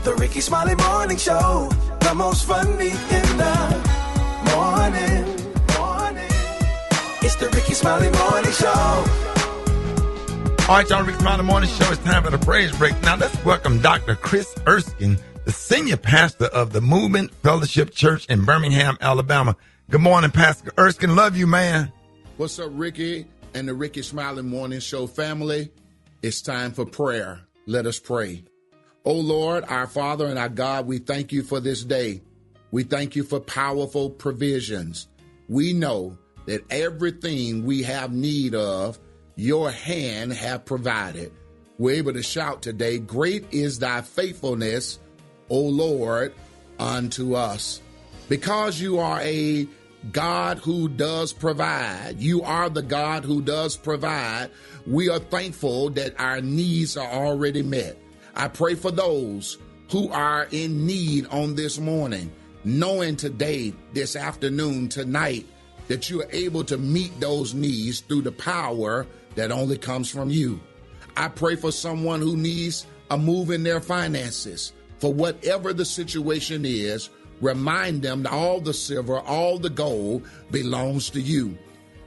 The Rickey Smiley Morning Show, the most funny in the morning. It's the Rickey Smiley Morning Show. All right, y'all, Rickey Smiley Morning Show. It's time for the praise break. Now, let's welcome Dr. Kris Erskine, the senior pastor of the Movement Fellowship Church in Birmingham, Alabama. Good morning, Pastor Erskine. Love you, man. What's up, Ricky and the Rickey Smiley Morning Show family? It's time for prayer. Let us pray. Oh, Lord, our Father and our God, we thank you for this day. We thank you for powerful provisions. We know that everything we have need of, your hand have provided. We're able to shout today, great is thy faithfulness, O Lord, unto us. Because you are a God who does provide, you are the God who does provide, we are thankful that our needs are already met. I pray for those who are in need on this morning, knowing today, this afternoon, tonight, that you are able to meet those needs through the power that only comes from you. I pray for someone who needs a move in their finances. For whatever the situation is, remind them that all the silver, all the gold belongs to you.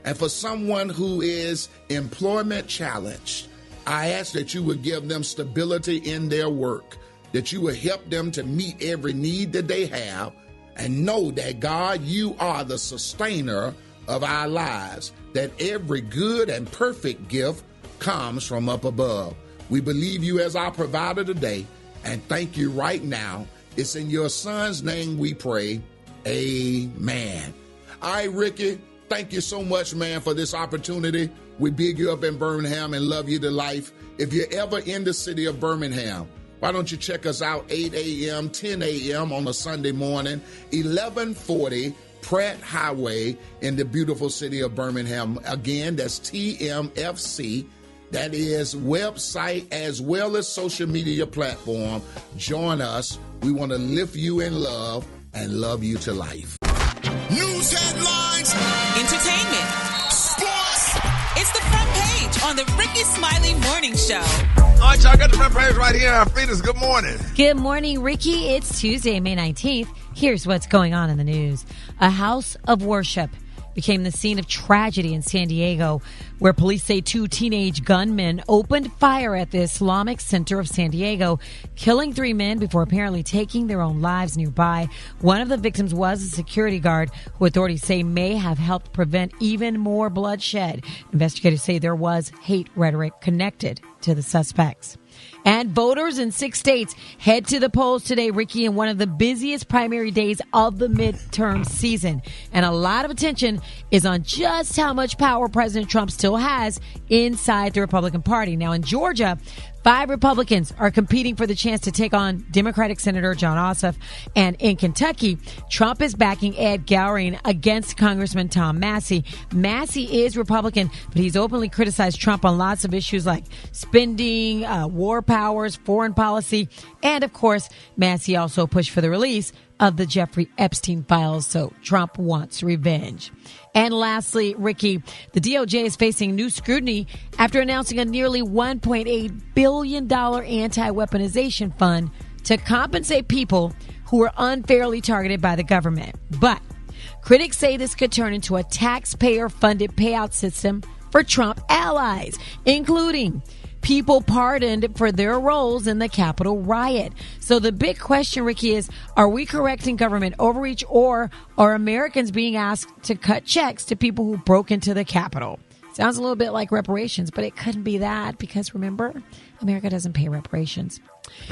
And for someone who is employment challenged, I ask that you would give them stability in their work, that you would help them to meet every need that they have, and know that, God, you are the sustainer of our lives, that every good and perfect gift comes from up above. We believe you as our provider today, and thank you right now. It's in your son's name we pray. Amen. All right, Ricky, thank you so much, man, for this opportunity. We big you up in Birmingham and love you to life. If you're ever in the city of Birmingham, why don't you check us out 8 a.m., 10 a.m. on a Sunday morning, 1140 Pratt Highway in the beautiful city of Birmingham. Again, that's TMFC. That is website as well as social media platform. Join us. We want to lift you in love and love you to life. News headlines, entertainment, sports. It's the front page on the Rickey Smiley Morning Show. All right, y'all, I got the front page right here. Alfredas, good morning. Good morning, Ricky. It's Tuesday, May 19th. Here's what's going on in the news. A house of worship became the scene of tragedy in San Diego, where police say 2 teenage gunmen opened fire at the Islamic Center of San Diego, killing 3 men before apparently taking their own lives nearby. One of the victims was a security guard who authorities say may have helped prevent even more bloodshed. Investigators say there was hate rhetoric connected to the suspects. And voters in 6 states head to the polls today, Ricky, in one of the busiest primary days of the midterm season. And a lot of attention is on just how much power President Trump still has inside the Republican Party. Now, in Georgia, 5 Republicans are competing for the chance to take on Democratic Senator Jon Ossoff. And in Kentucky, Trump is backing Ed Gowring against Congressman Tom Massey. Massey is Republican, but he's openly criticized Trump on lots of issues like spending, war powers, foreign policy. And, of course, Massey also pushed for the release of the Jeffrey Epstein files, so Trump wants revenge. And lastly, Ricky, the DOJ is facing new scrutiny after announcing a nearly $1.8 billion anti-weaponization fund to compensate people who were unfairly targeted by the government. But critics say this could turn into a taxpayer-funded payout system for Trump allies, including people pardoned for their roles in the Capitol riot. So the big question, Ricky, is, are we correcting government overreach, or are Americans being asked to cut checks to people who broke into the Capitol? Sounds a little bit like reparations, but it couldn't be that because, remember, America doesn't pay reparations.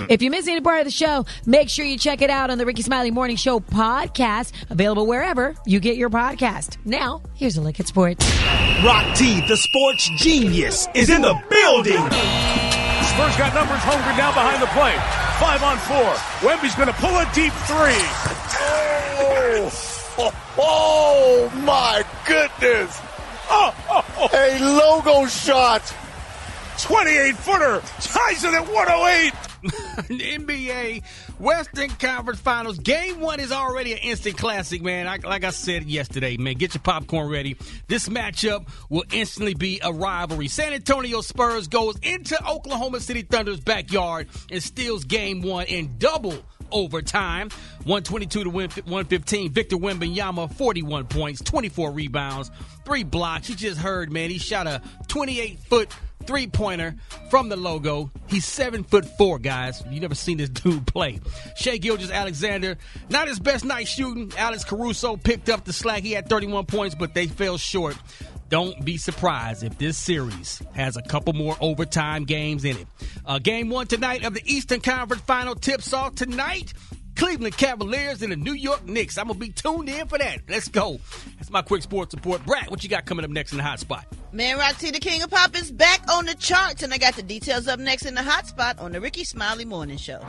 If you miss any part of the show, make sure you check it out on the Rickey Smiley Morning Show podcast, available wherever you get your podcast. Now, here's a look at sports. Rock T, the sports genius, is in the building. Spurs got numbers hungry now behind the plate. 5 on 4. Wemby's going to pull a deep 3. Oh my goodness. A logo shot. 28-footer. Ties it at 108. NBA Western Conference Finals. Game 1 is already an instant classic, man. Like I said yesterday, man, get your popcorn ready. This matchup will instantly be a rivalry. San Antonio Spurs goes into Oklahoma City Thunder's backyard and steals Game 1 in double overtime. 122 to 115. Victor Wembanyama, 41 points, 24 rebounds, 3 blocks. You just heard, man, he shot a 28-foot three-pointer from the logo. He's 7'4", guys. You never seen this dude play. Shai Gilgeous-Alexander, not his best night shooting. Alex Caruso picked up the slack. He had 31 points, but they fell short. Don't be surprised if this series has a couple more overtime games in it. Game 1 tonight of the Eastern Conference Final tips off tonight. Cleveland Cavaliers and the New York Knicks. I'm going to be tuned in for that. Let's go. That's my quick sports report. Brat, what you got coming up next in the hot spot? Man, Roxy, the King of Pop, is back on the charts, and I got the details up next in the hot spot on the Rickey Smiley Morning Show.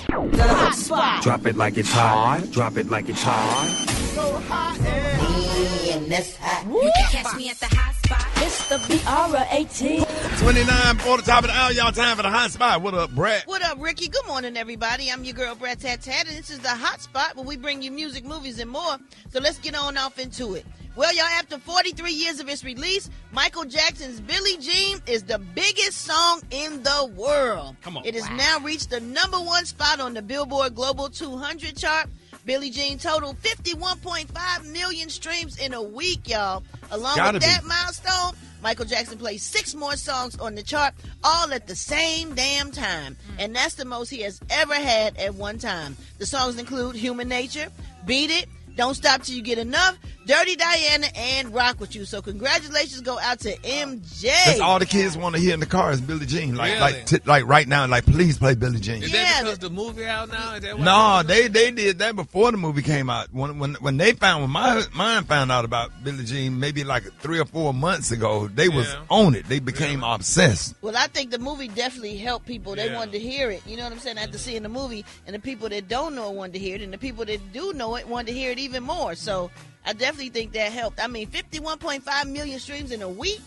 The hot spot. Drop it like it's hot. Drop it like it's hot. So hot and that's hot. You can catch me at the hot spot. It's the BR18. 29 for the top of the hour. Y'all time for the hot spot. What up, Brat? What up, Ricky? Good morning, everybody. I'm your girl, Brat Tat Tat, and this is the hot spot where we bring you music, movies, and more. So let's get on off into it. Well, y'all, after 43 years of its release, Michael Jackson's Billie Jean is the biggest song in the world. Come on. It has now reached the #1 spot on the Billboard Global 200 chart. Billie Jean totaled 51.5 million streams in a week, y'all. Along with that milestone, Michael Jackson played 6 more songs on the chart, all at the same damn time. And that's the most he has ever had at one time. The songs include Human Nature, Beat It, Don't Stop Till You Get Enough, Dirty Diana, and Rock With You. So congratulations go out to MJ. That's all the kids want to hear in the car is Billie Jean. Like, Really? like right now, like, please play Billie Jean. Is that because the movie out now? Is that what No, they did that before the movie came out. When mine found out about Billie Jean, maybe like 3 or 4 months ago, they was on it. They became obsessed. Well, I think the movie definitely helped people. They wanted to hear it. You know what I'm saying? After seeing the movie, and the people that don't know it wanted to hear it, and the people that do know it wanted to hear it even more. So I definitely think that helped. I mean, 51.5 million streams in a week.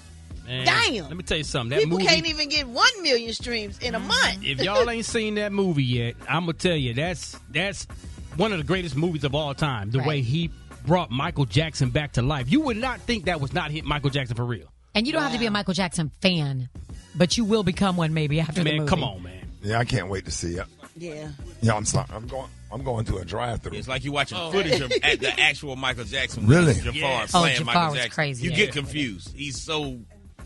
Man, damn. Let me tell you something. That People movie, can't even get 1 million streams in a month. If y'all ain't seen that movie yet, I'm gonna tell you that's one of the greatest movies of all time. The way he brought Michael Jackson back to life. You would not think that was not hit Michael Jackson for real. And you don't have to be a Michael Jackson fan, but you will become one maybe after the movie. Man, come on, man. Yeah, I can't wait to see it. Yeah. Yeah, I'm sorry. I'm going to a drive-through. It's like you're watching footage of at the actual Michael Jackson. Really? Jafar Oh, playing Jafar Michael was Jackson. crazy. You get confused.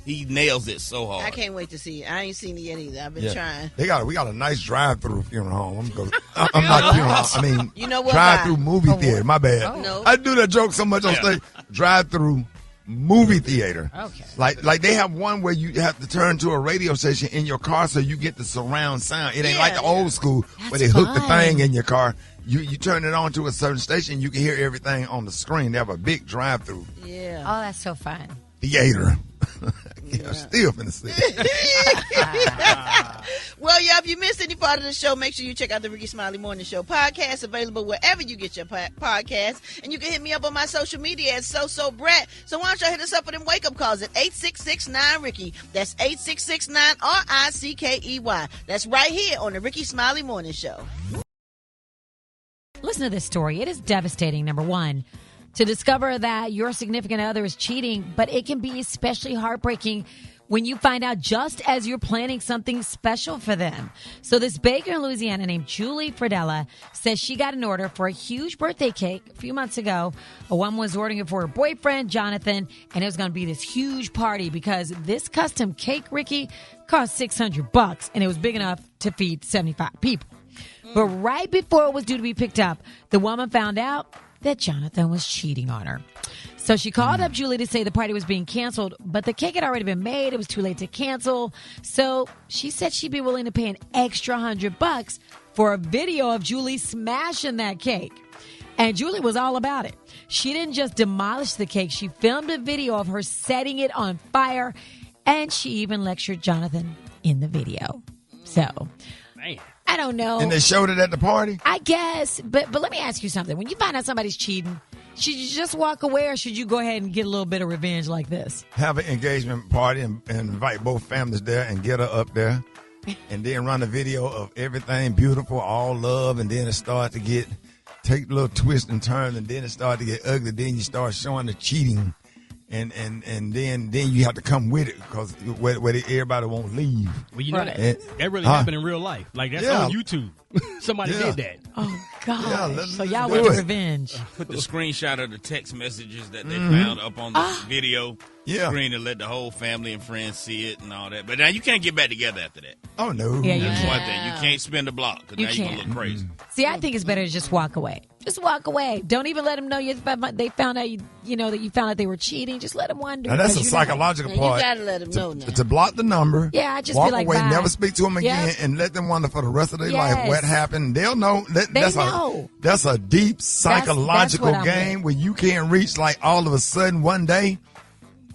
He nails it so hard. I can't wait to see it. I ain't seen it yet either. I've been trying. We got a nice drive-through funeral home. I'm not funeral home. I mean, you know what, drive-through movie theater. My bad. Oh. No. I do that joke so much on stage. Drive-through movie theater. Okay. Like they have one where you have to turn to a radio station in your car so you get the surround sound. It ain't like the old school where they hook the thing in your car. You turn it on to a certain station, you can hear everything on the screen. They have a big drive-through Yeah. Oh, that's so fun. theater. I'm still finna see it. Well, y'all, if you missed any part of the show, make sure you check out the Rickey Smiley Morning Show podcast, available wherever you get your podcast. And you can hit me up on my social media at Brat. So why don't y'all hit us up with them wake-up calls at 866-9-RICKEY. That's 866-9-RICKEY. That's right here on the Rickey Smiley Morning Show. Listen to this story. It is devastating, number one, to discover that your significant other is cheating, but it can be especially heartbreaking when you find out just as you're planning something special for them. So this baker in Louisiana named Julie Fredella says she got an order for a huge birthday cake a few months ago. A woman was ordering it for her boyfriend, Jonathan, and it was going to be this huge party because this custom cake, Ricky, cost $600, and it was big enough to feed 75 people. But right before it was due to be picked up, the woman found out that Jonathan was cheating on her. So she called up Julie to say the party was being canceled, but the cake had already been made. It was too late to cancel. So she said she'd be willing to pay an extra $100 for a video of Julie smashing that cake. And Julie was all about it. She didn't just demolish the cake. She filmed a video of her setting it on fire, and she even lectured Jonathan in the video. So, Man. I don't know. And they showed it at the party? I guess. But let me ask you something. When you find out somebody's cheating, should you just walk away or should you go ahead and get a little bit of revenge like this? Have an engagement party and invite both families there and get her up there and then run a video of everything beautiful, all love, and then it started to take a little twist and turn, and then it started to get ugly. Then you start showing the cheating, and then you have to come with it because where everybody won't leave. Well, you know that really happened in real life. Like that's on YouTube. Somebody did that. Oh God! Yeah, so y'all want revenge? Put the screenshot of the text messages that they found up on the video screen and let the whole family and friends see it and all that. But now you can't get back together after that. Oh no! Yeah, that's one thing. You can't spin the block because now you're gonna look crazy. See, I think it's better to just walk away. Just walk away. Don't even let them know they found out that you found out they were cheating. Just let them wonder. Now that's a psychological part. You gotta let them know now. To block the number. Yeah, just walk be like, away, bye. never speak to them again, and let them wonder for the rest of their life what happened. They'll know. That's a deep psychological game where you can't reach. Like all of a sudden, one day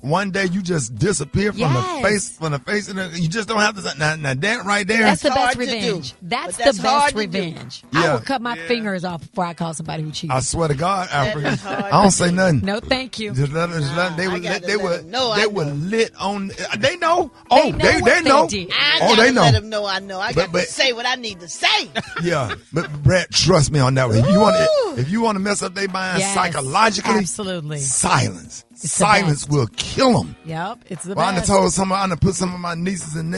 you just disappear from the face, and you just don't have to. Now that right there, that's the best revenge. That's the best revenge. I will cut my fingers off before I call somebody who cheated. I swear to God, Alfredas, I don't say nothing. No, thank you. Just let them. They were lit on. They know. They know. They know. Let them know. I know. I got to say what I need to say. Yeah, but Brat, trust me on that one. If you want to mess up their mind psychologically, absolutely. Silence will kill them. Yep, it's the best. best. I done put some of my nieces and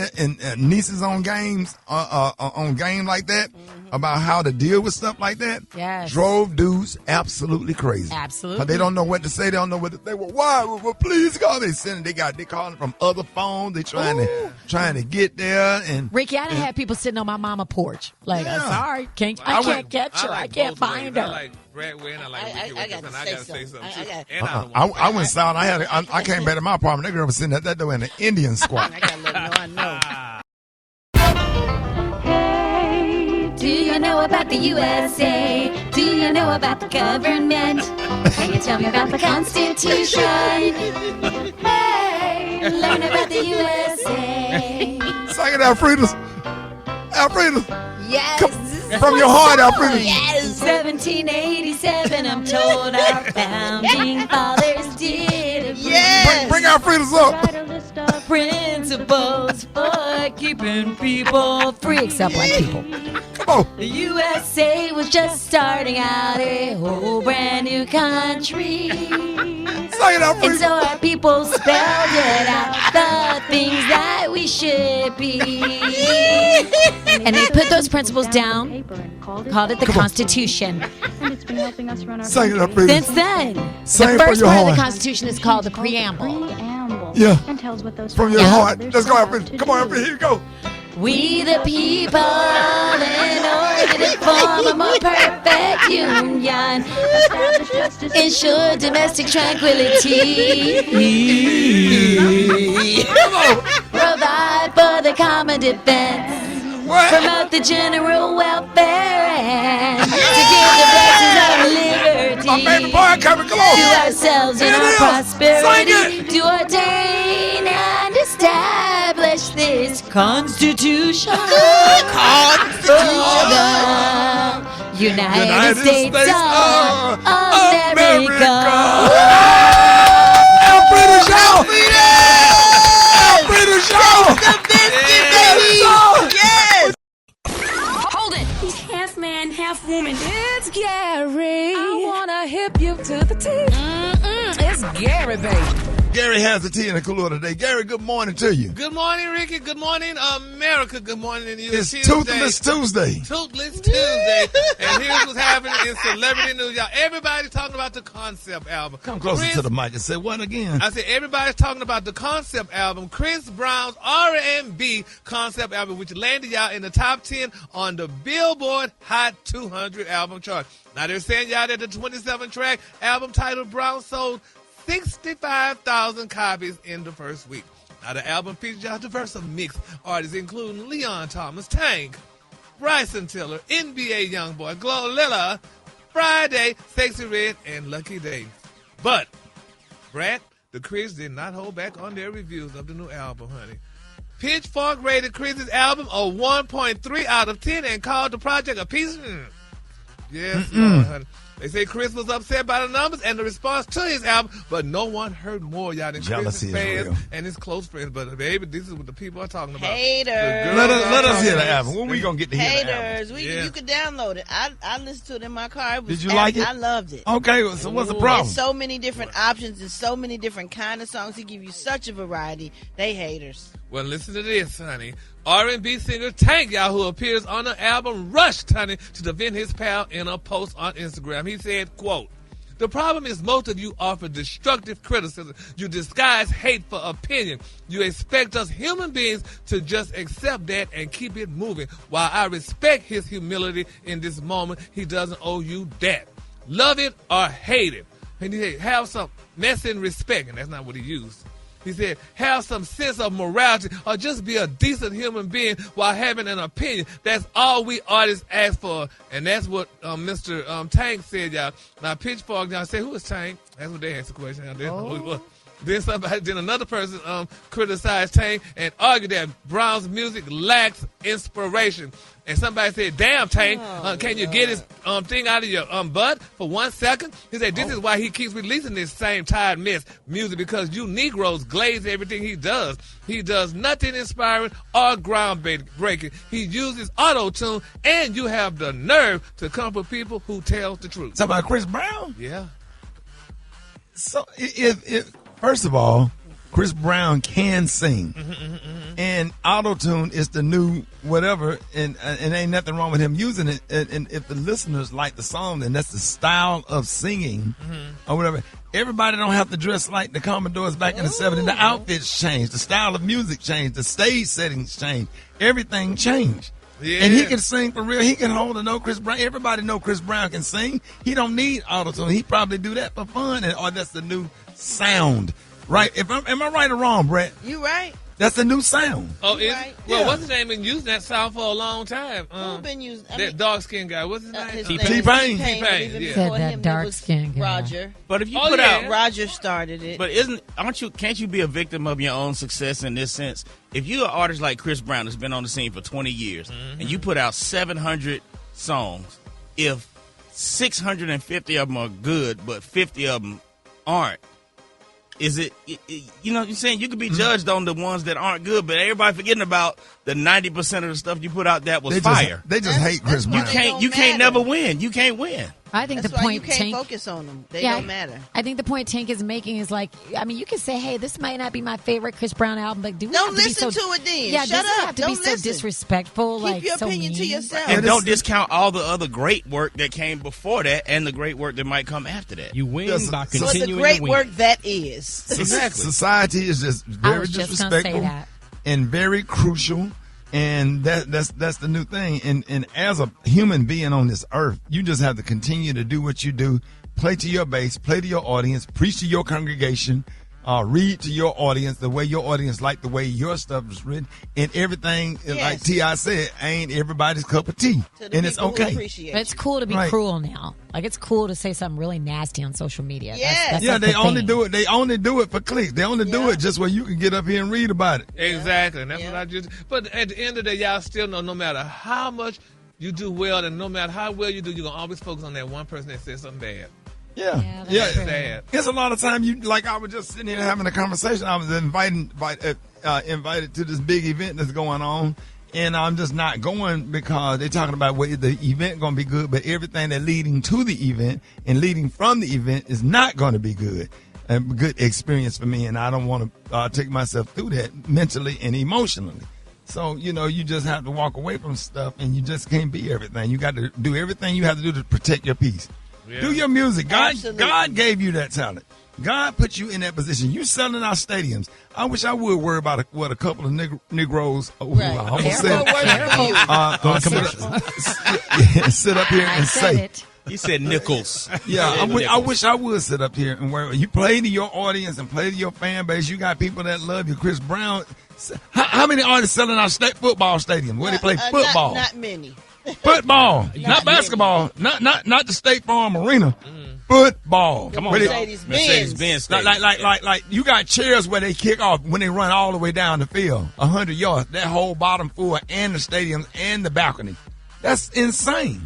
nieces on games, on game like that, about how to deal with stuff like that. Yes. Drove dudes absolutely crazy. Absolutely. But they don't know what to say. They don't know what to say. Well, why? Well, please God. They calling from other phones. They trying to get there. And Ricky, I done had people sitting on my mama porch. Like, I'm sorry, I can't catch her. I can't find her. I like Brat win. I like Ricky win. I gotta say something too. I went south. I came back to my apartment. That girl was sitting at that door in an Indian squat. I gotta let them know I know. Hey, do you know about the USA? Do you know about the government? Can you tell me about the Constitution? Hey, learn about the USA. Sing it, Alfredas. Yes. From your heart, Alfredas. Yes. 1787, I'm told our founding fathers did. Yes. Bring Alfredas up. Principles for keeping people free, except white people. Come on. The USA was just starting out, a whole brand new country. Sing it, Alfredas. And so our people spelled it out, the things that we should be. And they put those principles down, called it the Constitution. And it's been helping us run our Sing it, Alfredas. Since then, Sing the first part of the heart. Constitution is called the preamble. Yeah. And tells what those From your heart. Let's go, Alfredas. Come on, Alfredas. Here you go. We the people, in order to form a more perfect union, ensure domestic tranquility, provide for the common defense, promote the general welfare, and to give the blessings of liberty to ourselves and our prosperity, to ordain and establish this Constitution for the United States of America. Alfredas show! Alfredas show! Yes! Hold it! He's half man, half woman. It's Gary. I wanna hip you to the T. It's Gary, baby. Gary has the tea in the cooler today. Gary, good morning to you. Good morning, Ricky. Good morning, America. Good morning to you. It's Toothless Tuesday. Toothless Tuesday. And here's what's happening in celebrity news, y'all. Everybody's talking about the concept album. Come closer to the mic and say what again? I said everybody's talking about the concept album, Kris Brown's R&B concept album, which landed y'all in the top 10 on the Billboard Hot 200 album chart. Now they're saying y'all that the 27-track album titled Brown sold 65,000 copies in the first week. Now, the album features a diverse mix artists, including Leon Thomas, Tank, Bryson Tiller, NBA Youngboy, Glorilla, Friday, Sexy Red, and Lucky Day. But, Brat, the Kris did not hold back on their reviews of the new album, honey. Pitchfork rated Kris's album a 1.3 out of 10 and called the project a piece. Yes, Lord, honey. They say Kris was upset by the numbers and the response to his album, but no one heard more, y'all, than Kris' fans and his close friends. But, baby, this is what the people are talking about. Haters. Let us hear the album. When we going to get to hear the album? Haters. You can download it. I listened to it in my car. Did you like it? I loved it. Okay, so what's the problem? There's so many different options and so many different kind of songs. He give you such a variety. They haters. Well, listen to this, honey. R&B singer Tank, y'all, who appears on the album, rushed, honey, to defend his pal in a post on Instagram. He said, quote, "The problem is most of you offer destructive criticism. You disguise hate for opinion. You expect us human beings to just accept that and keep it moving. While I respect his humility in this moment, he doesn't owe you that. Love it or hate it." And he said, have some mess in respect, and that's not what he used. He said, have some sense of morality or just be a decent human being while having an opinion. That's all we artists ask for. And that's what Mr. Tank said, y'all. Now, Pitchfork, y'all say, who is Tank? That's what they asked the question. Then another person criticized Tank and argued that Brown's music lacks inspiration. And somebody said, damn, Tank, can you get his thing out of your butt for 1 second? He said, this is why he keeps releasing this same tired mess music, because you Negroes glaze everything he does. He does nothing inspiring or groundbreaking. He uses auto-tune, and you have the nerve to come for people who tell the truth. Talking about Chris Brown? Yeah. So, if first of all, Chris Brown can sing, and auto-tune is the new whatever, and ain't nothing wrong with him using it. And if the listeners like the song, then that's the style of singing or whatever. Everybody don't have to dress like the Commodores back in the 70s. The outfits changed, the style of music changed, the stage settings changed, everything changed. Yeah. And he can sing for real. He can hold a note. Chris Brown. Everybody know Chris Brown can sing. He don't need auto-tune. He probably do that for fun, or that's the new sound. Right? Am I right or wrong, Brat? You right. That's a new sound. Oh, is right. Well, what's his name? Been using that sound for a long time. Who been using that dark-skinned guy? What's his name? T-Pain. Yeah. Said that dark-skinned guy. Roger. But if you put out, Roger started it. But can't you be a victim of your own success in this sense? If you're an artist like Chris Brown that's been on the scene for 20 years, and you put out 700 songs, if 650 of them are good, but 50 of them aren't, is it, you know what I'm saying? You could be judged on the ones that aren't good, but everybody forgetting about the 90% of the stuff you put out that was fire. They just hate Chris Brown. You can't never win. You can't win. I think That's the point why you can't Tank, focus on them. They don't matter. I think the point Tank is making is like, I mean, you can say, hey, this might not be my favorite Chris Brown album, but do we don't have to listen be so, to it then. Yeah, Shut doesn't up. have to Don't be so listen. disrespectful. Keep like your so opinion to mean. yourself. And don't discount all the other great work that came before that and the great work that might come after that. You win by continuing the great to win. work that is. Exactly. Society is just very disrespectful and very crucial. And that's the new thing. And as a human being on this earth, you just have to continue to do what you do. Play to your base, play to your audience, preach to your congregation, read to your audience the way your audience like the way your stuff is written. And everything, like T.I. said, ain't everybody's cup of tea. And it's okay. But it's cool to be cruel now. Like, it's cool to say something really nasty on social media. Yes. That's they only do it. They only do it for clicks. They only do it just where you can get up here and read about it. Exactly. And that's what I just. But at the end of the day, y'all still know no matter how much you do well and no matter how well you do, you're going to always focus on that one person that says something bad. Yeah. Sad. It's a lot of time I was just sitting here having a conversation. I was invited to this big event that's going on. And I'm just not going because they're talking about whether the event going to be good, but everything that's leading to the event and leading from the event is not going to be good. A good experience for me, and I don't want to take myself through that mentally and emotionally. So, you just have to walk away from stuff, and you just can't be everything. You got to do everything you have to do to protect your peace. Yeah. Do your music. God gave you that talent. God put you in that position. You selling our stadiums. I wish I would worry about a couple of Negroes. Right. I almost said sit up here and say it. He said nickels. Yeah, I wish I would sit up here and worry. You play to your audience and play to your fan base. You got people that love you. Chris Brown. How many artists selling our football stadium where they play football? Not many. Football, not basketball, not the State Farm Arena. Football. Come on, Mercedes-Benz. Like you got chairs where they kick off when they run all the way down the field, 100 yards. That whole bottom floor and the stadium and the balcony. That's insane.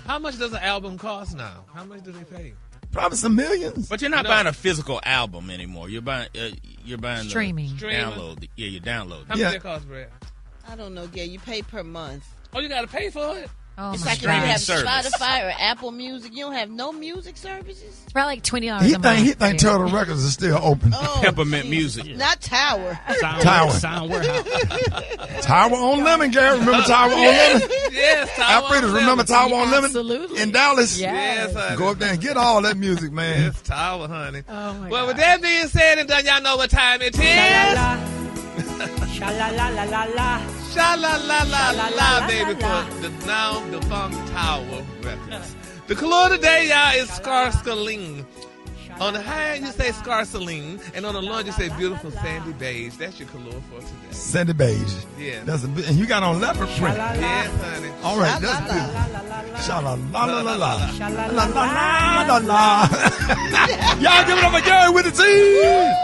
How much does an album cost now? How much do they pay? Probably some millions. But you're not buying a physical album anymore. You're buying streaming. Download. Yeah, you download. How much that cost, Brad? I don't know, Gail. You pay per month. Oh, you got to pay for it? Oh, it's my like if you God. have Service. Spotify or Apple Music. You don't have no music services? It's probably like $20 He a month. think Turtle Records is still open. Oh, Peppermint Music. Not Tower. Tower. Sound Warehouse. Tower on Lemon, Gary. Remember Tower on Lemon? Yes, Tower Alfredas, on remember Lemon. Tower on Lemon? Absolutely. In Dallas? Yes, honey. Go up there and get all that music, man. Yes, Tower, honey. Oh, my Well, God. with that being said and done, y'all know what time it is. Sha-la-la-la-la-la. Sha-la-la-la-la, baby, for the now defunct Tower Records. The color today, y'all, is Scarceling. On the high end, you say Scarceling, and on the low end, you say beautiful sandy beige. That's your color for today. Sandy beige. Yeah. And you got on leopard print. Yes, honey. All right, that's good. Sha-la-la-la-la-la. Sha-la-la-la-la-la. Y'all give it up for Gary with the team.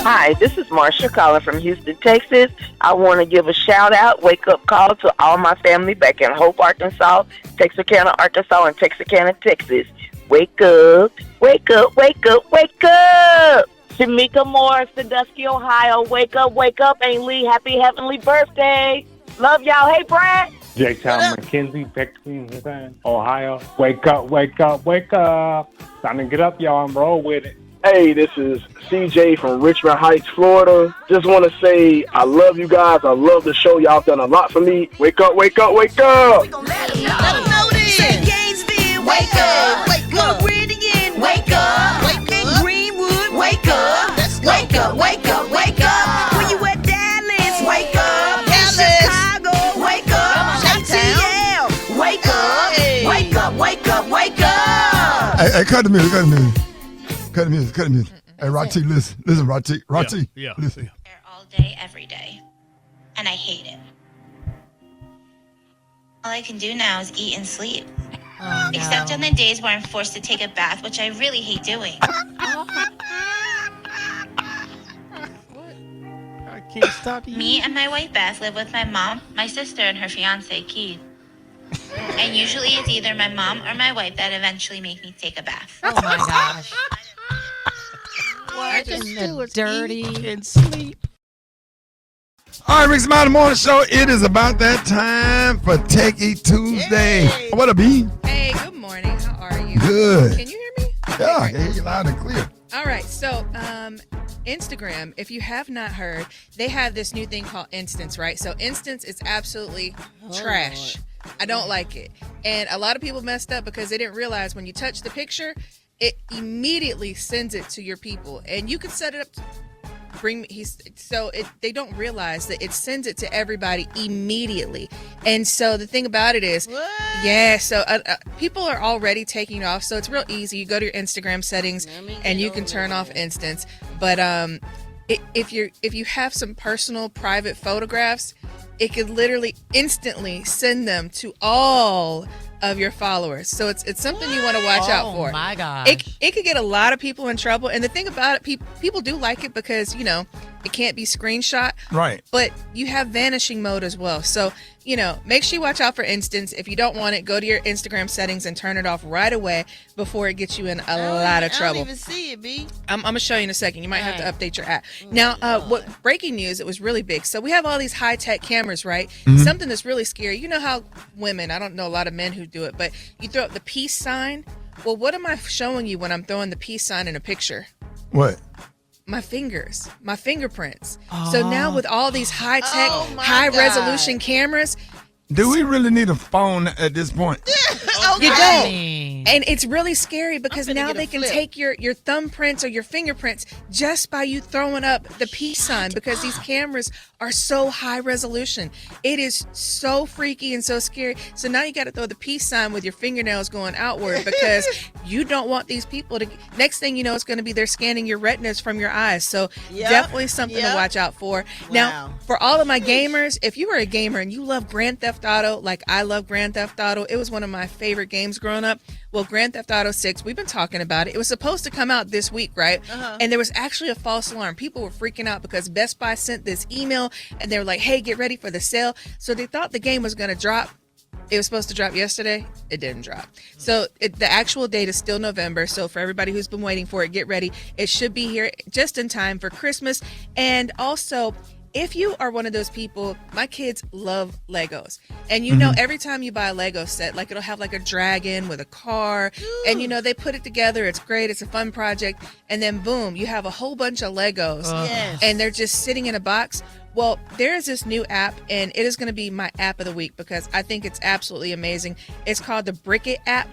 Hi, this is Marsha calling from Houston, Texas. I want to give a shout-out, wake-up call to all my family back in Hope, Arkansas, Texarkana, Arkansas, and Texarkana, Texas. Wake up, wake up, wake up, wake up. Shamika Moore, Sandusky, Ohio. Wake up, Aunt Lee. Happy heavenly birthday. Love y'all. Hey, Brat. J. Town McKenzie, Texas, Ohio. Wake up, wake up, wake up. Time to get up, y'all, and roll with it. Hey, this is CJ from Richmond Heights, Florida. Just want to say I love you guys. I love the show. Y'all done a lot for me. Wake up, wake up, wake up. Let them know this. Gainesville, wake up. Wake up. Meridian, wake up. Wake up. Greenwood, wake up. Wake up, wake up, wake up. When you at Dallas, wake up. Dallas. Chicago, wake up. ATL, wake up. Wake up, wake up, wake up. Hey, cut the music, cut the music. Cut the music, cut the music. Hey, Rati, listen, Rati, Yeah. listen. All day, every day. And I hate it. All I can do now is eat and sleep. Oh, no. Except on the days where I'm forced to take a bath, which I really hate doing. I can't stop you. Me and my wife Beth live with my mom, my sister, and her fiance Keith. And usually it's either my mom or my wife that eventually make me take a bath. Oh, my gosh. What? In the dirty and sleep. All right, Rickey Smiley Morning Show. It is about that time for Techie Tuesday. Yay. What up, B? Hey, good morning. How are you? Good. Can you hear me? Yeah, I can hear you loud and clear. All right. So, Instagram, if you have not heard, they have this new thing called Instance, right? So, Instance is absolutely trash. I don't like it. And a lot of people messed up because they didn't realize when you touch the picture, it immediately sends it to your people. And you can set it up to they don't realize that it sends it to everybody immediately. And so the thing about it is, people are already taking it off. So it's real easy. You go to your Instagram settings and you can turn off Instance. But if you have some personal private photographs, it could literally instantly send them to all of your followers. So it's something you want to watch out for. Oh my gosh. It could get a lot of people in trouble. And the thing about it, people do like it because, it can't be screenshot. Right. But you have vanishing mode as well. So, make sure you watch out for Instance. If you don't want it, go to your Instagram settings and turn it off right away before it gets you in a lot of trouble. I don't even see it, B. I'm going to show you in a second. You might have to update your app. Now, breaking news, it was really big. So we have all these high-tech cameras, right? Mm-hmm. Something that's really scary. You know how women, I don't know a lot of men who do it, but you throw up the peace sign. Well, what am I showing you when I'm throwing the peace sign in a picture? What? My fingers, my fingerprints. So now with all these high-tech, high-resolution cameras. Do we really need a phone at this point? You don't. And it's really scary because now they can take your thumbprints or your fingerprints just by you throwing up the peace sign, because these cameras are so high resolution. It is so freaky and so scary. So now you got to throw the peace sign with your fingernails going outward because you don't want these people to. Next thing you know, it's going to be they're scanning your retinas from your eyes. So definitely something to watch out for. Now, for all of my gamers, if you are a gamer and you love Grand Theft Auto, like I love Grand Theft Auto, it was one of my favorite games growing up. Well, Grand Theft Auto 6, we've been talking about it. It was supposed to come out this week, right? And there was actually a false alarm. People were freaking out because Best Buy sent this email and they were like, hey, get ready for the sale. So they thought the game was going to drop. It was supposed to drop yesterday. It didn't drop. So the actual date is still November. So for everybody who's been waiting for it, get ready. It should be here just in time for Christmas. And also, if you are one of those people, my kids love Legos. And you know, every time you buy a Lego set, like it'll have like a dragon with a car. And you know, they put it together. It's great. It's a fun project. And then boom, you have a whole bunch of Legos. And they're just sitting in a box. Well, there is this new app, and it is going to be my app of the week because I think it's absolutely amazing. It's called the Brick It app.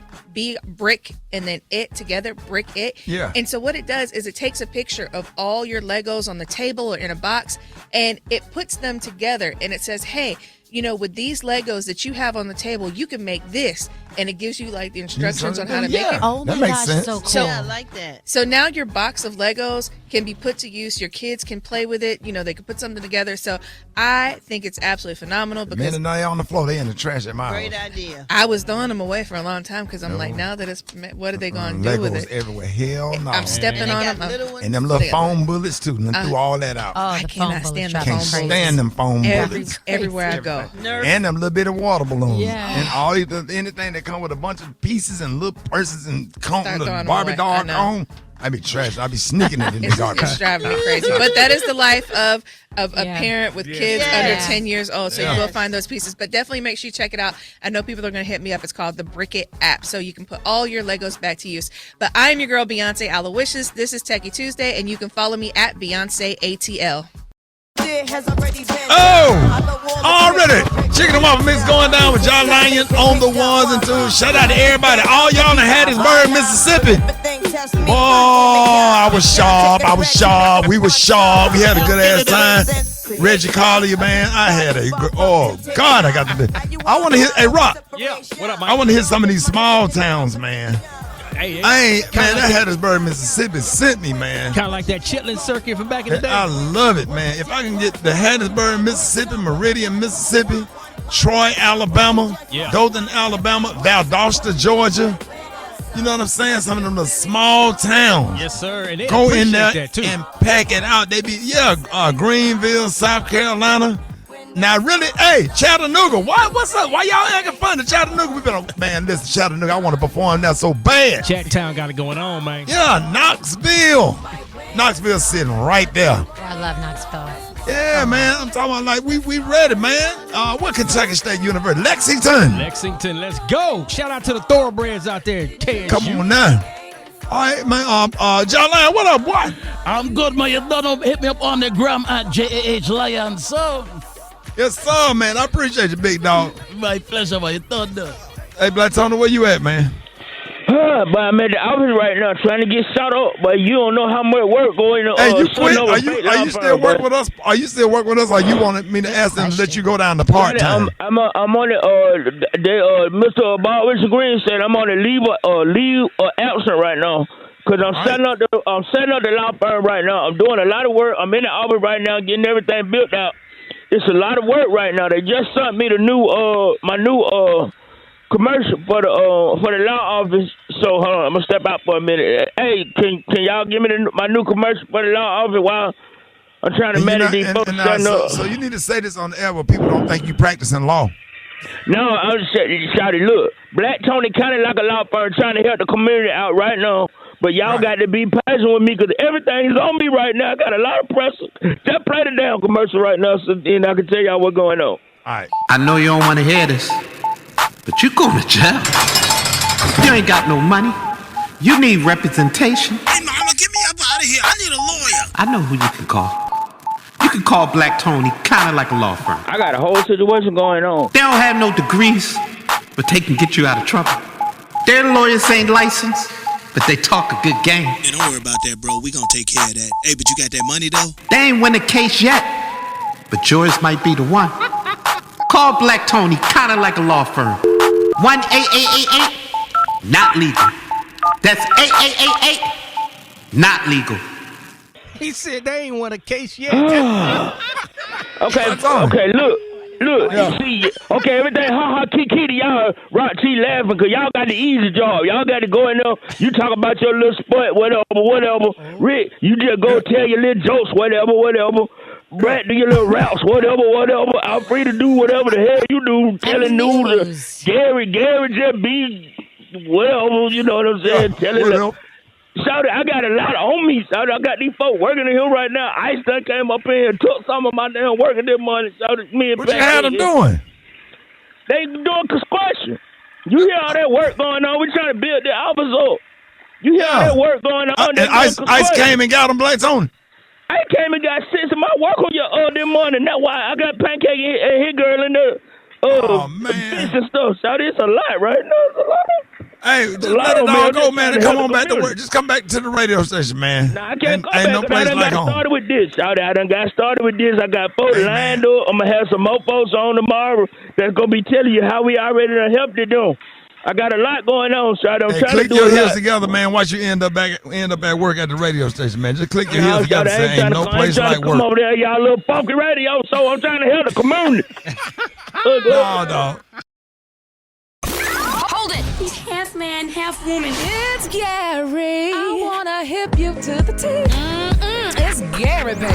Brick and then it together, Brick It. Yeah. And so what it does is it takes a picture of all your Legos on the table or in a box, and it puts them together, and it says, hey, you know, with these Legos that you have on the table, you can make this. And it gives you like the instructions on how to make it. Oh my gosh, so cool. Yeah, I like that. So now your box of Legos can be put to use. Your kids can play with it. You know, they can put something together. So I think it's absolutely phenomenal because men are on the floor, they in the trash at my Great house. idea. I was throwing them away for a long time because I'm like, now that it's, what are they going to do with Legos it? everywhere. Hell no. I'm stepping on them. And them little foam bullets too. And threw all that out. Oh, I cannot stand the Can't foam stand them foam bullets. Everywhere I go. And them little bit of water balloons. Yeah. And all anything that come with a bunch of pieces and little purses and cone, Start little throwing them Barbie away. doll I know. cone. I be trash. I be sneaking it in the dark. It's driving me crazy. But that is the life of a parent with kids under 10 years old. So you will find those pieces. But definitely make sure you check it out. I know people are going to hit me up. It's called the Brick It app. So you can put all your Legos back to use. But I'm your girl, Beyonce Alowishus. This is Techie Tuesday. And you can follow me at Beyonce ATL. Oh, already. Chicken and waffle mix going down with John Lyon on the ones and twos. Shout out to everybody. All y'all in Hattiesburg, Mississippi. Boy, I was sharp. We were sharp. We had a good ass time. Reggie Collier, man. I had a good, oh, God, I got to do. I want to hit, hey, Rock. Yeah, what up, Mike? I want to hit some of these small towns, man. Hey, I ain't, man, that Hattiesburg, Mississippi sent me, man. Kind of like that Chitlin circuit from back in the day. I love it, man. If I can get the Hattiesburg, Mississippi, Meridian, Mississippi, Troy, Alabama, Dothan, Alabama, Valdosta, Georgia. You know what I'm saying? Some of them little small towns. Yes, sir. And they go in there that too. and pack it out. They be, Greenville, South Carolina. Now, really, hey, Chattanooga, what's up? Why y'all acting fun? Chattanooga, we been, man, listen, Chattanooga, I want to perform that so bad. Chattown got it going on, man. Yeah, Knoxville sitting right there. I love Knoxville. Yeah, man, I'm talking about like we ready, man. What Kentucky State University? Lexington, let's go. Shout out to the thoroughbreds out there. KSU. Come on now. All right, man. John Lyon, what up, boy? I'm good, man. You done hit me up on the gram at JAH Lion, so. Yes, sir, man. I appreciate you, big dog. My pleasure, man. You thunder. Hey, Black Tony, where you at, man? But I'm at the office right now trying to get shot up, but you don't know how much work going on. Hey, you quit? Are you still working with us? Are you still working with us? Or you wanted me to ask them to let you go down to part time? I'm on it. Mr. Bob Richard Green said I'm on a leave absent right now because I'm setting up the law firm right now. I'm doing a lot of work. I'm in the office right now getting everything built out. It's a lot of work right now. They just sent me my new commercial for the law office. So hold on, I'm gonna step out for a minute. Hey, can y'all give me my new commercial for the law office while I'm trying to manage these folks standing up? So you need to say this on the air where people don't think you practicing law. No, I was shouting, look, Black Tony kind of like a law firm trying to help the community out right now. But y'all got to be patient with me because everything's on me right now. I got a lot of pressure. Just play the damn commercial right now so then I can tell y'all what's going on. All right. I know you don't want to hear this, but you going to jail. You ain't got no money. You need representation. Hey, mama, get me up out of here. I need a lawyer. I know who you can call. You can call Black Tony, kind of like a law firm. I got a whole situation going on. They don't have no degrees, but they can get you out of trouble. Their lawyers ain't licensed, but they talk a good game. Hey, don't worry about that, bro. We gonna take care of that. Hey, but you got that money, though? They ain't win a case yet, but yours might be the one. Call Black Tony, kinda like a law firm. 1-888-8, not legal. That's 888-8, not legal. He said they ain't won a case yet. Okay, look, see, okay, everything ha kiki to y'all, rock T laughing, cause y'all got the easy job. Y'all got to go in there, you talk about your little sport, whatever. Rick, you just go tell your little jokes, whatever. Brat, do your little raps, whatever. Alfredas do whatever the hell you do, telling news. Gary just be whatever, you know what I'm saying, telling Shouty, I got a lot on me, Shouty. I got these folks working in here right now. Ice done came up in here and took some of my damn working this morning, Shouty. Me and what you had them doing? They doing construction. You hear all that work going on? We trying to build the office up. You hear all that work going on? And Ice came and got them blades on. I came and got 6 of my work on your this morning. That's why I got Pancake and his girl in there. Oh, man. And stuff, Shouty. It's a lot right now. It's a lot. Hey, just let it all go, man, and come on back to work. Just come back to the radio station, man. Nah, I can't go ain't back. no place I done like got home. started with this. I done got started with this. I got folks lined up. I'm going to have some more folks on tomorrow that's going to be telling you how we already done helped them. I got a lot going on, so I'm trying to click do your a heels lot. together, man. Watch you end up at work at the radio station, man. Just click your heels together. Say ain't no place like come work. over there, y'all little funky radio, so I'm trying to help the community. No, dog. Hold it! He's half man, half woman. It's Gary. I wanna hip you to the T. It's Gary, baby.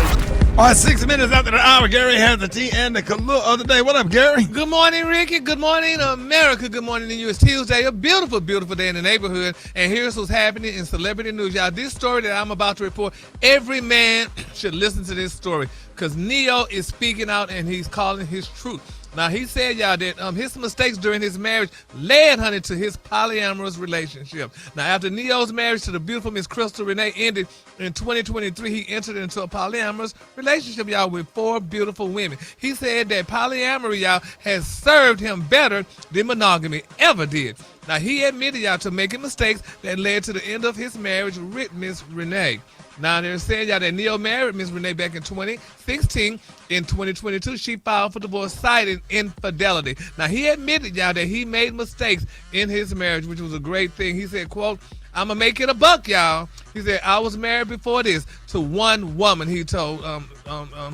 All right, 6 minutes after the hour, Gary has the tea and the Kahlua of the day. What up, Gary? Good morning, Ricky. Good morning, America. Good morning to you. It's Tuesday, a beautiful, beautiful day in the neighborhood. And here's what's happening in celebrity news. Y'all, this story that I'm about to report, every man should listen to this story because Neo is speaking out and he's calling his truth. Now, he said, y'all, that his mistakes during his marriage led, honey, to his polyamorous relationship. Now, after Neo's marriage to the beautiful Miss Crystal Renee ended in 2023, he entered into a polyamorous relationship, y'all, with 4 beautiful women. He said that polyamory, y'all, has served him better than monogamy ever did. Now, he admitted, y'all, to making mistakes that led to the end of his marriage with Miss Renee. Now, they're saying, y'all, that Neo married Miss Renee back in 2016. In 2022, she filed for divorce citing infidelity. Now, he admitted, y'all, that he made mistakes in his marriage, which was a great thing. He said, quote, I'm going to make it a buck, y'all. He said, I was married before this to one woman, he told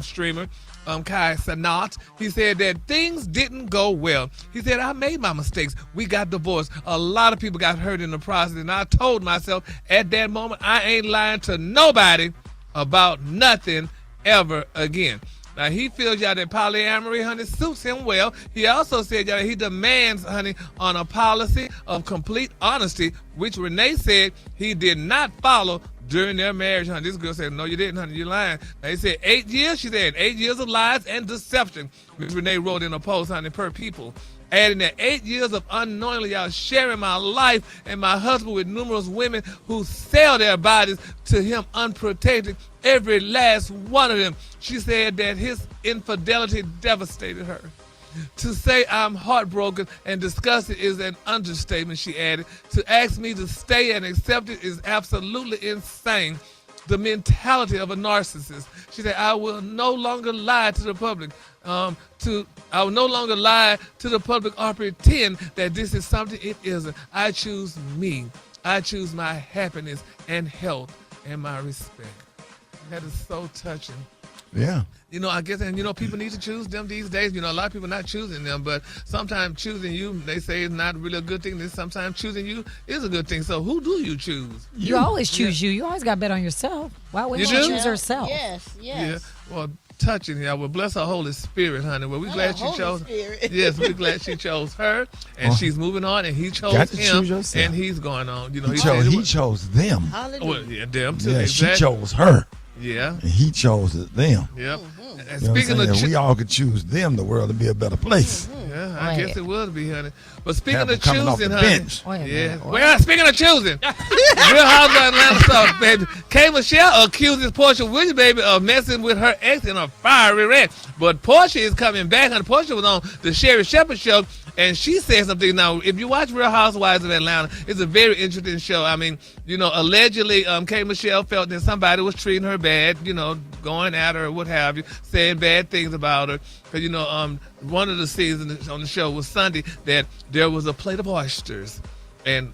streamer Kai Sanat. He said that things didn't go well. He said, I made my mistakes. We got divorced. A lot of people got hurt in the process, and I told myself at that moment, I ain't lying to nobody about nothing ever again. Now, he feels, y'all, that polyamory, honey, suits him well. He also said, y'all, he demands, honey, on a policy of complete honesty, which Renee said he did not follow during their marriage, honey. This girl said, no, you didn't, honey, you're lying. Now, he said 8 years, she said, 8 years of lies and deception, which Renee wrote in a post, honey, per People. Adding that 8 years of unknowingly, y'all, sharing my life and my husband with numerous women who sell their bodies to him unprotected, every last one of them. She said that his infidelity devastated her. To say I'm heartbroken and disgusted is an understatement, she added. To ask me to stay and accept it is absolutely insane. The mentality of a narcissist. She said, I will no longer lie to the public. I will no longer lie to the public or pretend that this is something it isn't. I choose me. I choose my happiness and health and my respect. That is so touching. Yeah. You know, I guess, and you know, people need to choose them these days. You know, a lot of people not choosing them, but sometimes choosing you, they say, is not really a good thing. Then sometimes choosing you is a good thing. So who do you choose? You always choose you. You always got to bet on yourself. Why wouldn't she choose herself? Yes. Yeah. Well, touching, yeah. Well, bless her Holy Spirit, honey. Well, we're glad she chose. Spirit. Yes, we're glad she chose her, and she's moving on, and he chose him, and he's going on. You know, he chose them. Hallelujah. Well, yeah, them too. Yeah, exactly. she chose her. Yeah. And he chose them. Yep. And speaking of, we all could choose them, the world would be a better place. Yeah, I guess it would be, honey. But speaking of choosing, honey. Bench. Well, speaking of choosing, Real Housewives of Atlanta stuff, baby. K. Michelle accuses Portia Williams, baby, of messing with her ex in a fiery rant. But Portia is coming back, honey. Portia was on the Sherry Shepherd show, And she said something. Now, if you watch Real Housewives of Atlanta, it's a very interesting show. I mean, allegedly, K. Michelle felt that somebody was treating her bad, going at her or what have you, saying bad things about her. Because, one of the scenes on the show was Sunday that there was a plate of oysters. And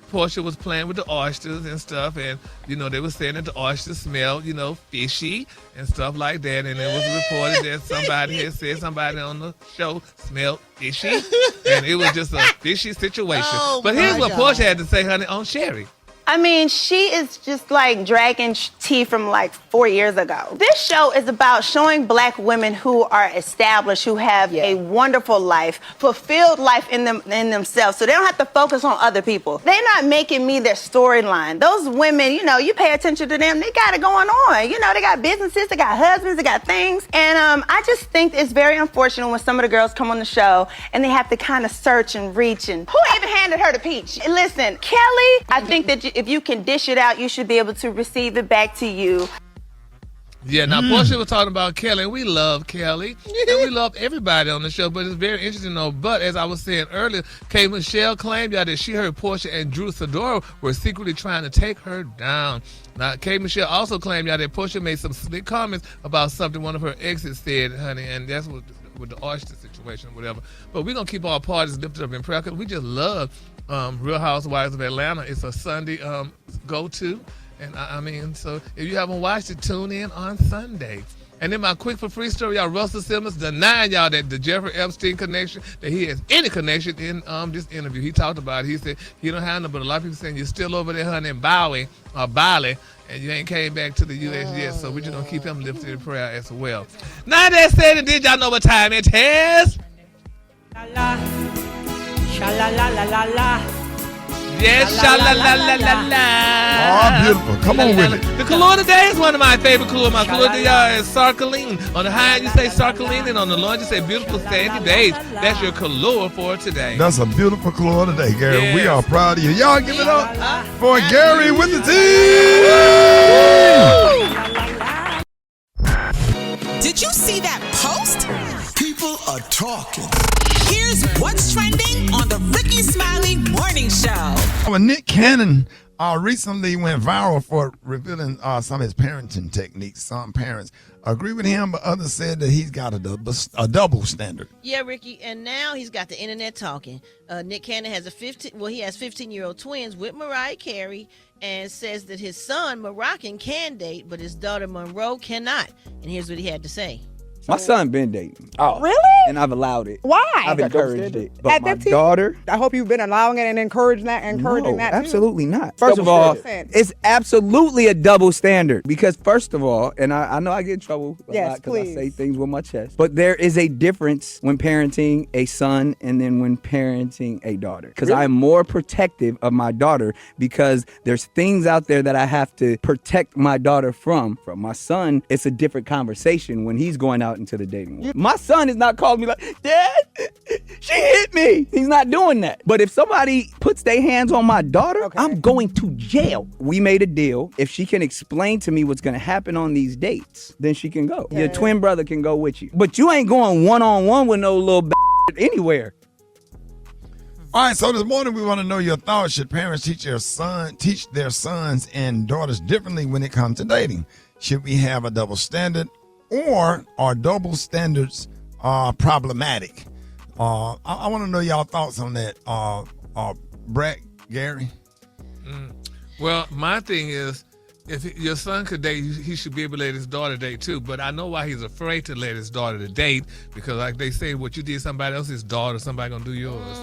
Portia was playing with the oysters and stuff, and they were saying that the oysters smelled, fishy and stuff like that. And it was reported that somebody had said somebody on the show smelled fishy, and it was just a fishy situation. But here's what Portia had to say, honey, on Sherry. I mean, she is just like dragging tea from like 4 years ago. This show is about showing black women who are established, who have a wonderful life, fulfilled life in themselves, so they don't have to focus on other people. They're not making me their storyline. Those women, you pay attention to them, they got it going on. They got businesses, they got husbands, they got things. And I just think it's very unfortunate when some of the girls come on the show and they have to kind of search and reach. And who even handed her the peach? Listen, Kelly, I think that if you can dish it out, you should be able to receive it back to you. Yeah, now Portia was talking about Kelly, and we love Kelly, and we love everybody on the show, but it's very interesting though. But as I was saying earlier, K. Michelle claimed that she heard Portia and Drew Sidora were secretly trying to take her down. Now, K. Michelle also claimed that Portia made some slick comments about something one of her exes said, honey, and that's what with the oyster situation or whatever. But we're going to keep all parties lifted up in prayer because we just love Real Housewives of Atlanta. It's a Sunday go-to. And I mean, so if you haven't watched it, tune in on Sunday. And then my quick for free story, y'all, Russell Simmons denying y'all that the Jeffrey Epstein connection, that he has any connection in this interview. He talked about it. He said he don't have no, but a lot of people saying you're still over there, honey, in Bali, and you ain't came back to the U.S. yet. So we're just going to keep him lifted in prayer as well. Now that said, and did y'all know what time it is? Sha-la-la-la-la-la. Yes, sha-la-la-la-la-la. Oh, beautiful. Come on with it. The color today is one of my favorite colors. My color today is Sarkaline. On the high end, you say Sarkaline, and on the low end, you say beautiful sandy beige. That's your color for today. That's a beautiful color today, Gary. Yes. We are proud of you. Y'all give it up for Gary with the team. Did you see that post? People are talking. Here's what's trending on the Rickey Smiley Morning Show. Well, Nick Cannon recently went viral for revealing some of his parenting techniques. Some parents agree with him, but others said that he's got a double standard. Yeah, Ricky, and now he's got the internet talking. Nick Cannon has he has 15-year-old twins with Mariah Carey, and says that his son Moroccan can date, but his daughter Monroe cannot. And here's what he had to say. My son been dating. Oh. Really? And I've allowed it. Why? I've encouraged it. But At my 15? daughter... I hope you've been allowing it and encouraging that No, too. absolutely not. First of all, it's absolutely a double standard. Because first of all, and I know I get in trouble a lot because I say things with my chest, but there is a difference when parenting a son and then when parenting a daughter. Because Really? I'm more protective of my daughter because there's things out there that I have to protect my daughter from. From my son, it's a different conversation when he's going out into the dating world. My son is not calling me like, Dad, she hit me. He's not doing that. But if somebody puts their hands on my daughter, I'm going to jail. We made a deal. If she can explain to me what's going to happen on these dates, then she can go. Your twin brother can go with you. But you ain't going one-on-one with no little anywhere. All right, so this morning we want to know your thoughts. Should parents teach their sons and daughters differently when it comes to dating? Should we have a double standard, or are double standards problematic? I want to know y'all thoughts on that. Brat, Gary? Well, my thing is, if your son could date, he should be able to let his daughter date too. But I know why he's afraid to let his daughter to date, because like they say, what you did somebody else's daughter, somebody gonna do yours.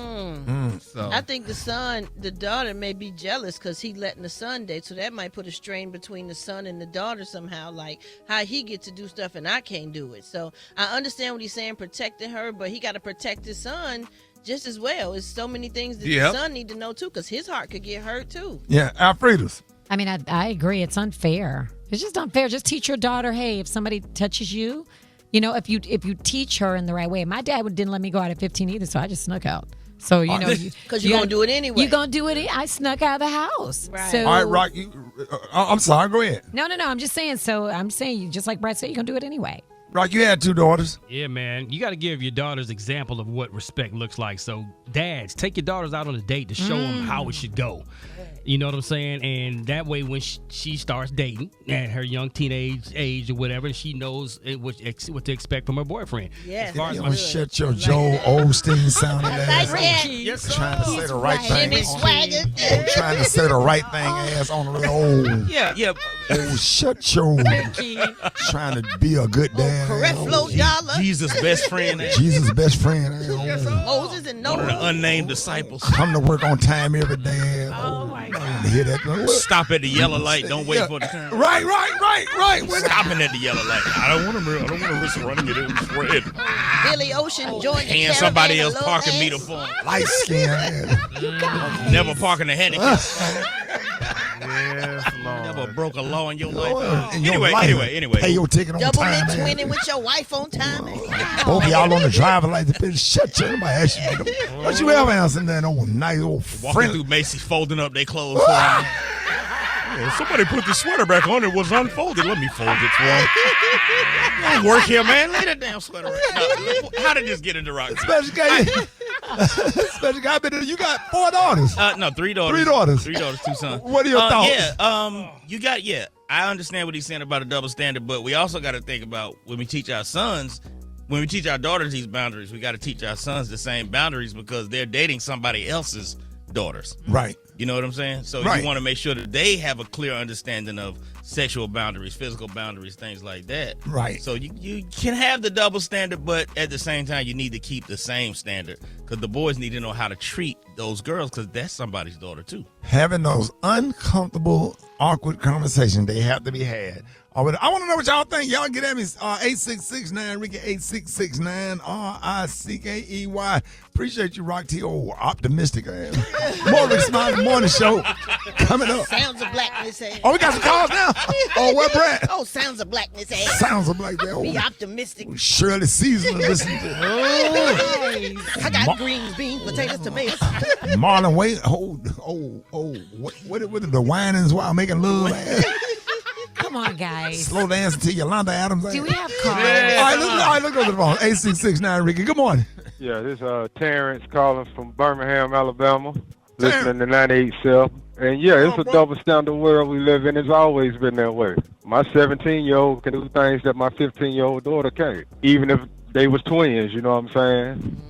So I think the daughter may be jealous because he letting the son date, so that might put a strain between the son and the daughter somehow, like how he get to do stuff and I can't do it. So I understand what he's saying, protecting her, but he got to protect his son just as well. There's so many things that the son need to know too, because his heart could get hurt too. Yeah, Alfredas. I mean, I agree. It's unfair. It's just unfair. Just teach your daughter, hey, if somebody touches you, if you teach her in the right way. My dad didn't let me go out at 15 either, so I just snuck out. So, because you're going to do it anyway. You're going to do it. I snuck out of the house. Right. So, all right, Rock, I'm sorry. Go ahead. No. I'm just saying. So I'm saying, just like Brat said, you're going to do it anyway. Rock, you had 2 daughters. Yeah, man. You got to give your daughters example of what respect looks like. So, dads, take your daughters out on a date to show them how it should go. You know what I'm saying? And that way, when she starts dating at her young teenage age or whatever, she knows what to expect from her boyfriend. Yes. You don't shut your Joe Osteen sounding ass. Yes, trying to say the right thing. Swagger. Trying to say the right thing ass on the old. Yeah. Oh, shut your. Trying to be a good dad. Creflo Dollar. Jesus' best friend. Jesus' best friend. Moses and One of Noah. the unnamed disciples. Come to work on time every day. Oh my God. Hear that? Stop at the yellow light. Don't wait for the turn. Right. Stopping at the yellow light. I don't want to risk running it in red. Billy Ocean joined the And caravan somebody of else low parking ass. meter for him. Light skin. Never parking the handicap. Yes, Lord. Never broke a law in your life. In your life. Anyway. Pay your ticket on Double time. mix man. winning with your wife on time. Both of y'all on the driver like the bitch. Shut your. Nobody ask you. Don't you ever answer that old nice old Walking friendly. through Macy's, folding up their clothes for him. Somebody put the sweater back on. It was unfolded. Let me fold it for him. Don't work here, man. Lay that damn sweater right. How did this get into rock? Special guy. Special guy. You got 4 daughters. No, 3 daughters. 3 daughters. 3 daughters, 2 sons. What are your thoughts? I understand what he's saying about a double standard, but we also got to think about when we teach our sons, when we teach our daughters these boundaries, we got to teach our sons the same boundaries because they're dating somebody else's daughters. Right. You know what I'm saying? So Right. you want to make sure that they have a clear understanding of sexual boundaries, physical boundaries, things like that. Right. So you can have the double standard, but at the same time, you need to keep the same standard because the boys need to know how to treat those girls because that's somebody's daughter too. Having those uncomfortable, awkward conversations, they have to be had. I want to know what y'all think. Y'all get at me. 8669 Ricky 8669 RICKEY. Appreciate you, Rock T. Oh, optimistic I am. More Rickey Smiley Morning Show coming up. Sounds of blackness. Oh, we got some calls now. Oh, what, Brat? Oh, sounds of blackness. Sounds of like that. Be optimistic. Shirley Season to listen to. I got greens, beans, potatoes, tomatoes. Marlon Wade. What are the whinings while making love? Come on, guys. Slow dance until Yolanda Adams. Do we have calls? All right, let's go to the phone. 8669 Ricky. Good morning. Yeah, this is Terrence calling from Birmingham, Alabama, listening to 98.7. And yeah, it's a double standard world we live in. It's always been that way. My 17-year-old can do things that my 15-year-old daughter can't, even if they was twins, you know what I'm saying?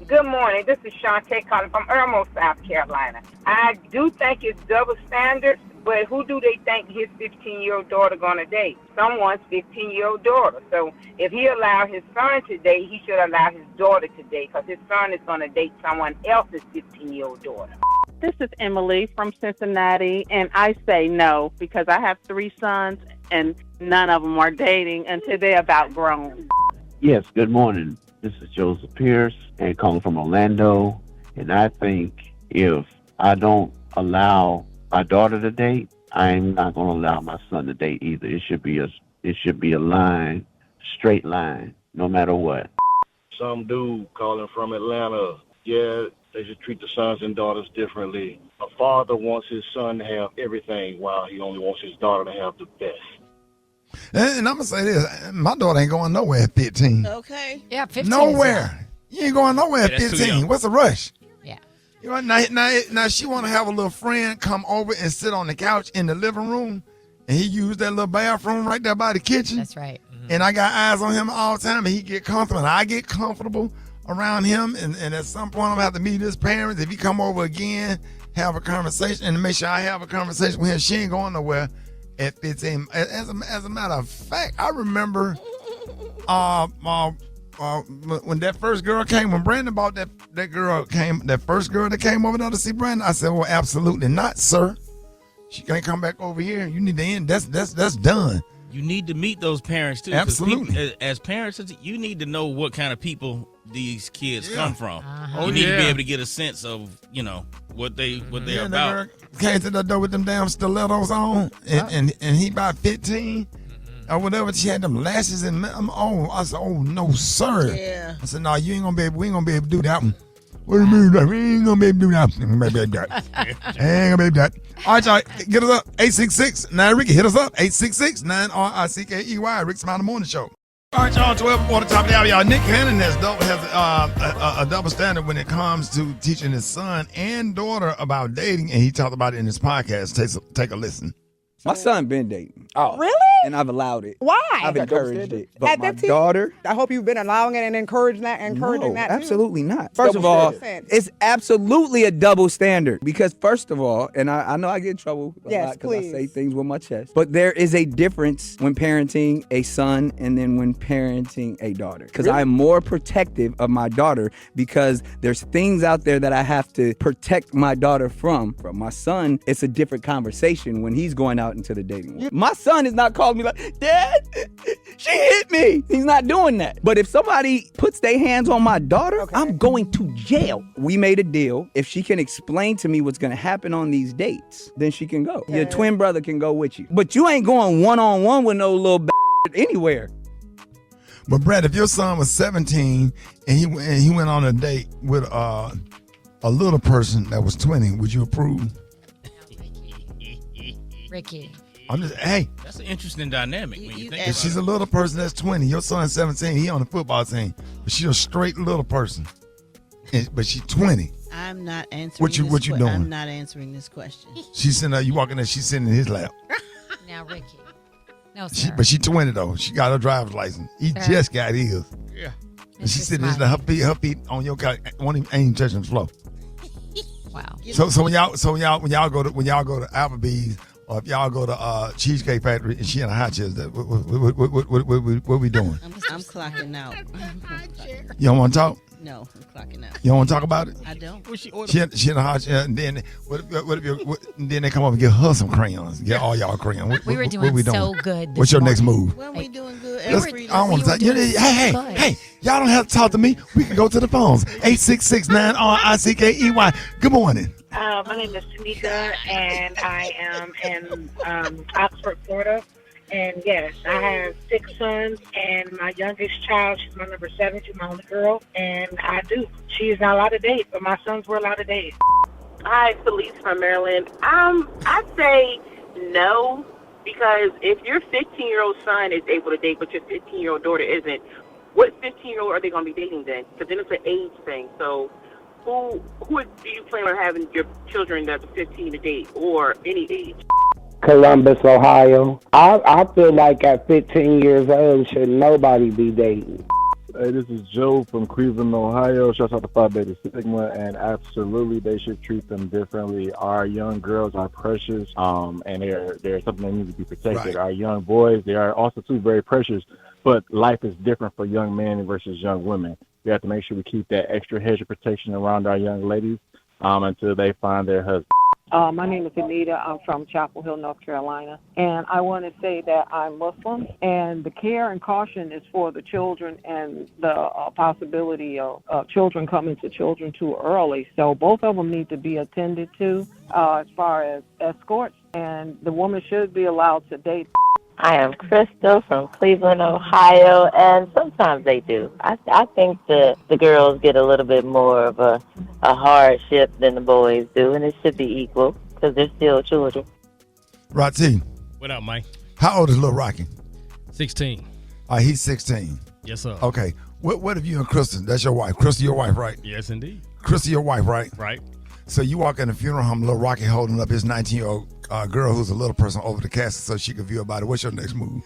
Good morning. This is Shantae calling from Irmo, South Carolina. I do think it's double standards, but who do they think his 15-year-old daughter going to date? Someone's 15-year-old daughter. So if he allowed his son to date, he should allow his daughter to date because his son is going to date someone else's 15-year-old daughter. This is Emily from Cincinnati, and I say no because I have 3 sons, and none of them are dating until they're about grown. Yes, good morning. This is Joseph Pierce, and calling from Orlando. And I think if I don't allow my daughter to date, I'm not going to allow my son to date either. It should be a line, straight line, no matter what. Some dude calling from Atlanta. Yeah, they should treat the sons and daughters differently. A father wants his son to have everything while he only wants his daughter to have the best. And I'm going to say this. My daughter ain't going nowhere at 15. Okay. Yeah, 15. Nowhere. You ain't going nowhere at 15. What's the rush? Yeah. You know, now she want to have a little friend come over and sit on the couch in the living room, and he used that little bathroom right there by the kitchen. That's right. And I got eyes on him all the time, and he get comfortable, and I get comfortable around him. And at some point, I'm going to have to meet his parents. If he come over again, have a conversation, and make sure I have a conversation with him. She ain't going nowhere at 15. As a matter of fact, I remember when that first girl came, when Brandon bought that first girl that came over there to see Brandon, I said, well, absolutely not, sir. She can't come back over here. You need to end. That's done. You need to meet those parents too. Absolutely. As parents, you need to know what kind of people these kids come from. Uh-huh. You need to be able to get a sense of, what they're about. Came to the door with them damn stilettos on, and he about 15 or whatever. She had them lashes and I said, oh no, sir. Yeah. I said, no, we ain't gonna be able to do that one. What do you mean? We ain't gonna be able to do that. Ain't gonna be able to do that. Ain't gonna be able to do that. All right, y'all, get us up. 866-9 Ricky. Hit us up. 866-9 RICKEY. Rickey Smiley Morning Show. All right, y'all, 12 before the top of the hour, y'all. Nick Cannon has a double standard when it comes to teaching his son and daughter about dating, and he talked about it in his podcast. Take a listen. My son been dating. Oh. Really? And I've allowed it. Why? I've encouraged it. But my 15? daughter... I hope you've been allowing it and encouraging that too. Absolutely not. First of all, it's absolutely a double standard because first of all, and I know I get in trouble a lot because I say things with my chest, but there is a difference when parenting a son and then when parenting a daughter. Because I'm more protective of my daughter because there's things out there that I have to protect my daughter from. From my son, it's a different conversation when he's going out into the dating world. My son is not calling me like, Dad, she hit me. He's not doing that. But if somebody puts their hands on my daughter, I'm going to jail. We made a deal. If she can explain to me what's going to happen on these dates, then she can go. Your twin brother can go with you. But you ain't going one-on-one with no little anywhere. But Brat, if your son was 17 and he went on a date with a little person that was 20, would you approve? Ricky. I'm just, hey. That's an interesting dynamic when you think about it. If she's a little person that's 20, your son's 17, he on the football team, but she's a straight little person, but she's 20. I'm not answering What you doing? I'm not answering this question. She's sitting there, you walking there, she's sitting in his lap. Now, Ricky. No, sir. But she's 20 though. She got her driver's license. He just got his. Yeah. And she's sitting there, her feet on your couch, ain't even touching the floor. Wow. So when y'all go to Applebee's, or if y'all go to Cheesecake Factory and she in a high chair, what we doing? I'm clocking out. You don't want to talk? No, I'm clocking out. You don't want to talk about it? I don't. She in a high chair, and then then they come up and get her some crayons. Get all y'all crayons. We were doing so good. What's your next move? When we doing good? I don't want to talk. Hey, y'all don't have to talk to me. We can go to the phones. 866-9-RICKEY. Good morning. My name is Tanika, and I am in Oxford, Florida. And yes, I have 6 sons, and my youngest child, she's my number 7, she's my only girl, and she is not allowed to date, but my sons were allowed to date. Hi, Felice from Maryland. I'd say no, because if your 15-year-old son is able to date, but your 15-year-old daughter isn't, what 15-year-old are they going to be dating then? Because then it's an age thing. So who do you plan on having your children that's 15 to date, or any age? Columbus, Ohio. I feel like at 15 years old, should nobody be dating. Hey, this is Joe from Cleveland, Ohio. Shouts out to Phi Beta Sigma, and absolutely they should treat them differently. Our young girls are precious, and they're something that needs to be protected. Right. Our young boys, they are also too very precious, but life is different for young men versus young women. We have to make sure we keep that extra hedge of protection around our young ladies until they find their husband. My name is Anita. I'm from Chapel Hill, North Carolina. And I want to say that I'm Muslim, and the care and caution is for the children and the possibility of children coming to children too early. So both of them need to be attended to as far as escorts, and the woman should be allowed to date. I am Crystal from Cleveland, Ohio, and sometimes they do. I think the girls get a little bit more of a hardship than the boys do, and it should be equal because they're still children. Rati. What up, Mike? How old is Lil Rocky? 16. He's 16. Yes, sir. Okay. What have you and Kristen? That's your wife. Kristen, your wife, right? Yes, indeed. Kristen, your wife, right? Right. So you walk in the funeral home, Lil Rocky holding up his 19-year-old girl who's a little person over the casket so she can view about it. What's your next move?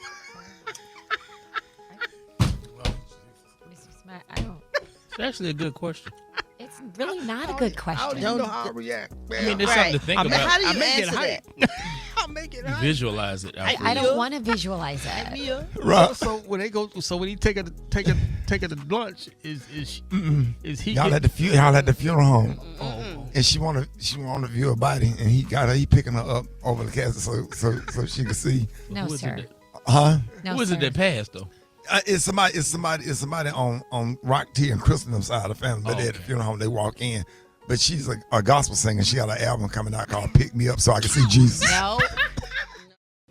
It's actually a good question. It's really not a good question. I don't know how to react. Man. I mean, there's something to think about. How do you answer that? I'll make it You visualize it. I don't want to visualize it. Right. So when he take her to lunch, is he? Y'all at the funeral home, and she wanna view her body, and he picking her up over the casket so she can see. No, sir. Huh? No, Who is it that passed though? It's somebody on Rock T and Kristen's side of the family. But they at the funeral home, they walk in. But she's a gospel singer. She got an album coming out called Pick Me Up So I Can See Jesus. No.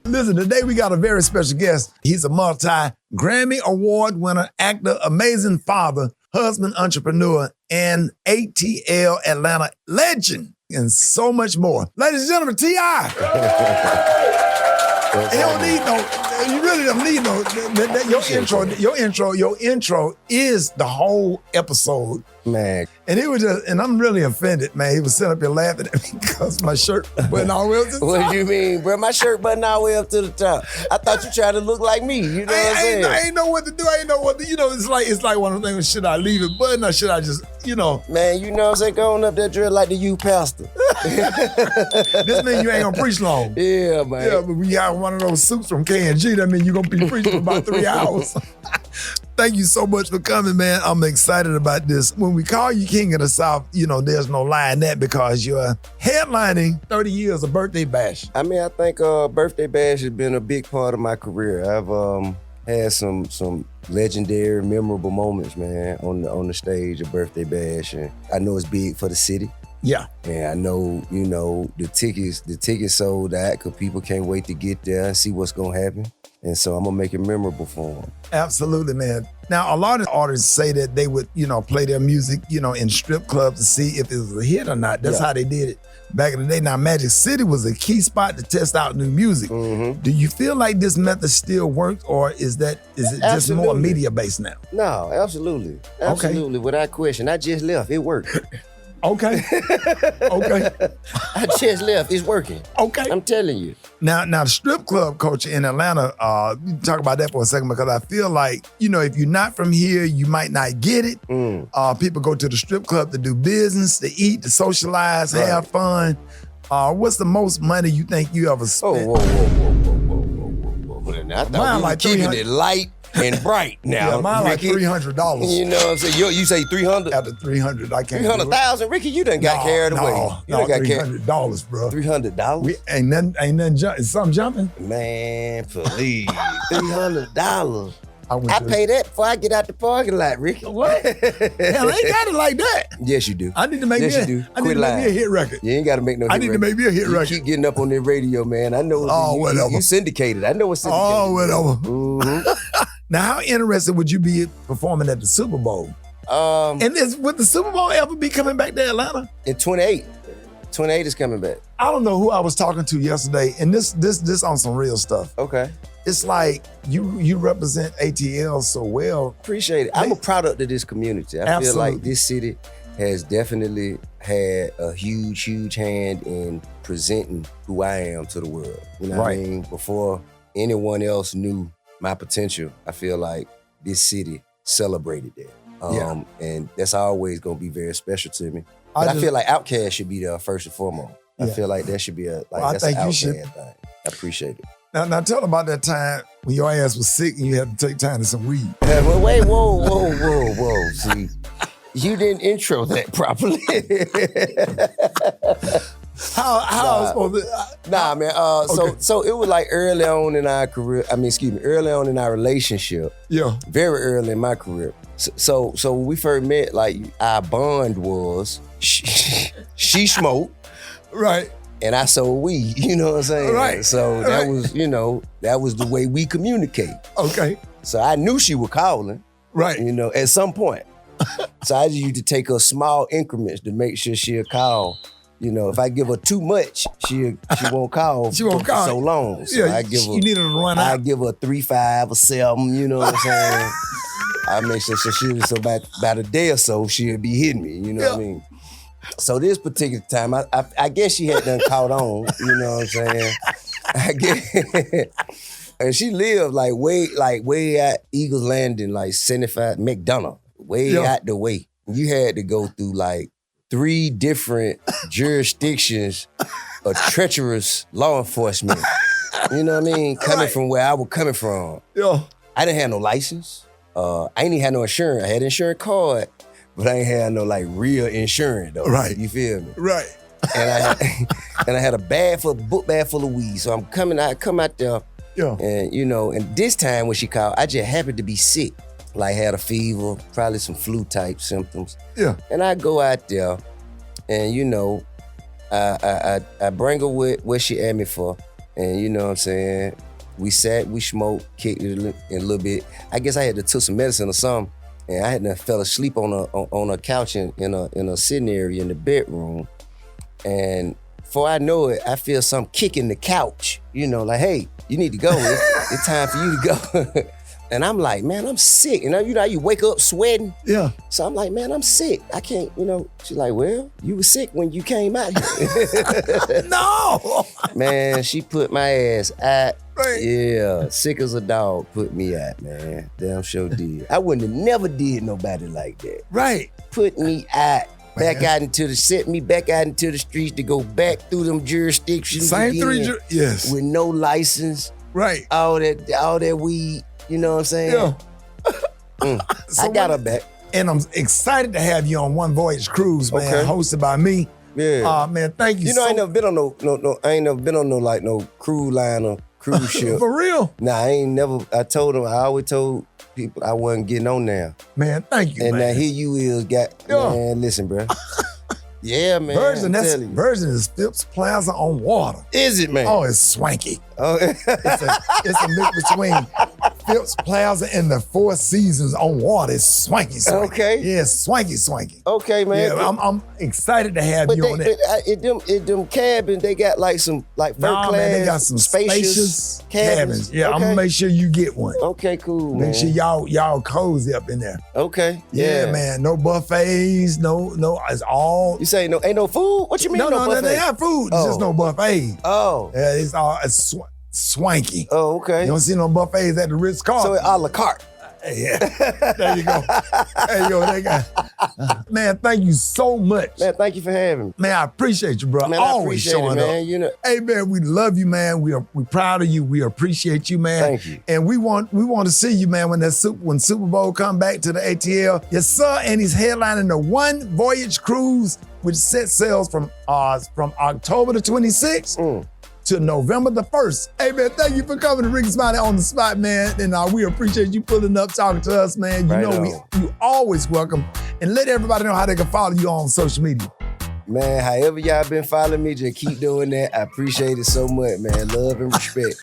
Listen, today we got a very special guest. He's a multi-Grammy Award winner, actor, amazing father, husband, entrepreneur, and ATL Atlanta legend, and so much more. Ladies and gentlemen, T.I. He don't need no. You really don't need no. Your intro is the whole episode, man. And he was just, and I'm really offended, man. He was sitting up here laughing at me because my shirt buttoned all the way up to the top. What do you mean, bro? My shirt buttoned all the way up to the top. I thought you tried to look like me. You know what I'm saying? I ain't know what to do. I ain't know what to. It's like one of the things. Should I leave it buttoned or should I just, Man, you know what I'm saying? Going up that drill like the youth pastor. This means you ain't gonna preach long. Yeah, man. Yeah, but we got one of those suits from K&G. That means you're gonna be preaching for about 3 hours. Thank you so much for coming, man. I'm excited about this. When we call you King of the South, there's no lie in that because you're headlining 30 years of Birthday Bash. I mean, I think Birthday Bash has been a big part of my career. I've had some legendary, memorable moments, man, on the stage of Birthday Bash, and I know it's big for the city. Yeah. And I know, the tickets sold out because people can't wait to get there and see what's gonna happen. And so I'm gonna make it memorable for them. Absolutely, man. Now, a lot of artists say that they would, play their music, in strip clubs to see if it was a hit or not. That's how they did it back in the day. Now, Magic City was a key spot to test out new music. Mm-hmm. Do you feel like this method still works, or is it just more media based now? No, absolutely. Absolutely, without question. I just left. It worked. Okay. I just left. It's working. Okay. I'm telling you. Now, the strip club culture in Atlanta, talk about that for a second because I feel like, if you're not from here, you might not get it. People go to the strip club to do business, to eat, to socialize, have fun. What's the most money you think you ever spent? Whoa. Now, I thought we were keeping it light and bright now. Yeah, mine Ricky. like $300. You know what I'm saying? You say 300? After 300, I can't. 300,000, Ricky. You done got carried away. You done got $300, bro. $300? Ain't nothing. Is something jumping? Man, please. $300. I pay that before I get out the parking lot, Ricky. What? Hell, I ain't got it like that. Yes, you do. I need to make me a hit record. You ain't got to make no hit record. I need to make me a hit record. You keep getting up on that radio, man. I know whatever. You syndicated. I know it's syndicated. Oh, whatever. Mm-hmm. Now, how interested would you be performing at the Super Bowl? And would the Super Bowl ever be coming back to Atlanta? In 28. 28 is coming back. I don't know who I was talking to yesterday, and this on some real stuff. Okay. It's like you represent ATL so well. Appreciate it. I'm a product of this community. I feel like this city has definitely had a huge, huge hand in presenting who I am to the world. You know what I mean? Before anyone else knew my potential, I feel like this city celebrated that. And that's always gonna be very special to me. But I feel like Outkast should be there first and foremost. I feel like that should be that's an Outkast thing. I appreciate it. Now tell about that time when your ass was sick and you had to take time to some weed. Wait, whoa. See, you didn't intro that properly. How I was supposed to? Nah, man. So it was like early on in our career. Early on in our relationship. Yeah. Very early in my career. So when we first met, like our bond was she smoked, right, and I sold weed. You know what I'm saying? Right. So that was that was the way we communicate. Okay. So I knew she was calling. Right. At some point. So I just used to take her small increments to make sure she'll call. If I give her too much, she won't call. She won't call so long. So yeah, you need her to run out. I give her 3, 5, or 7. You know what I'm saying? I make sure so about a day or so she'll be hitting me. You know what I mean? So this particular time, I guess she had done caught on. You know what I'm saying? I guess, and she lived way out Eagles Landing, like 75 McDonough, way out the way. You had to go through like 3 different jurisdictions of treacherous law enforcement. You know what I mean? Coming from where I was coming from. Yeah. I didn't have no license. I ain't even had no insurance. I had an insurance card, but I ain't had no like real insurance though. Right. You feel me? Right. And I had a book bag full of weed. So I come out there. Yeah. And and this time when she called, I just happened to be sick. Like had a fever, probably some flu type symptoms. Yeah. And I go out there and I bring her with what she asked me for. And you know what I'm saying? We sat, we smoked, kicked it a little bit. I guess I had to took some medicine or something. And I had to fell asleep on a couch in a sitting area in the bedroom. And before I know it, I feel something kicking the couch. Like, hey, you need to go. It's time for you to go. And I'm like, man, I'm sick. You know how you wake up sweating? Yeah. So I'm like, man, I'm sick. I can't, She's like, well, you were sick when you came out here. No. Man, she put my ass out. Right. Yeah, sick as a dog put me out, man. Damn sure did. I wouldn't have never did nobody like that. Right. Put me out. Set me back out into the streets to go back through them jurisdictions. Same again, yes. With no license. Right. All that weed. You know what I'm saying? Yeah. I got her back. And I'm excited to have you on One Voyage Cruise, man, hosted by me. Yeah. Man, thank you I ain't never been on no cruise line or cruise ship. For real? Nah, I told them, I always told people I wasn't getting on there. Man, thank you, and man. now here you is, man, listen, bro. Yeah, man. Virgin is Phipps Plaza on water. Is it, man? Oh, it's swanky. Oh. it's a mix between Phipps Plaza and the Four Seasons on water. It's swanky. Okay. Yeah, it's swanky. Okay, man. Yeah, I'm excited to have you on it. Them cabins, they got first class. Man, they got some spacious cabins. Yeah, okay. I'm gonna make sure you get one. Okay, cool. Make sure y'all cozy up in there. Okay. Yeah, man. No buffets. No. It's all. You say ain't no food? What you mean? No, they have food. It's just no buffet. Oh. Yeah, it's swanky. Oh, okay. You don't see no buffets at the Ritz-Carlton. So it's a la carte. Yeah. There you go. Man, thank you so much. Man, thank you for having me. Man, I appreciate you, bro. Man, always showing man. up. Hey, man, we love you, man. We proud of you. We appreciate you, man. Thank you. And we want to see you, man, when Super Bowl come back to the ATL. Yes, sir. And he's headlining the One Voyage Cruise, which set sails from October the 26th. To November the 1st. Hey, man, thank you for coming to Rickey Smiley on the spot, man. And we appreciate you pulling up, talking to us, man. You always welcome. And let everybody know how they can follow you on social media. Man, however y'all been following me, just keep doing that. I appreciate it so much, man. Love and respect.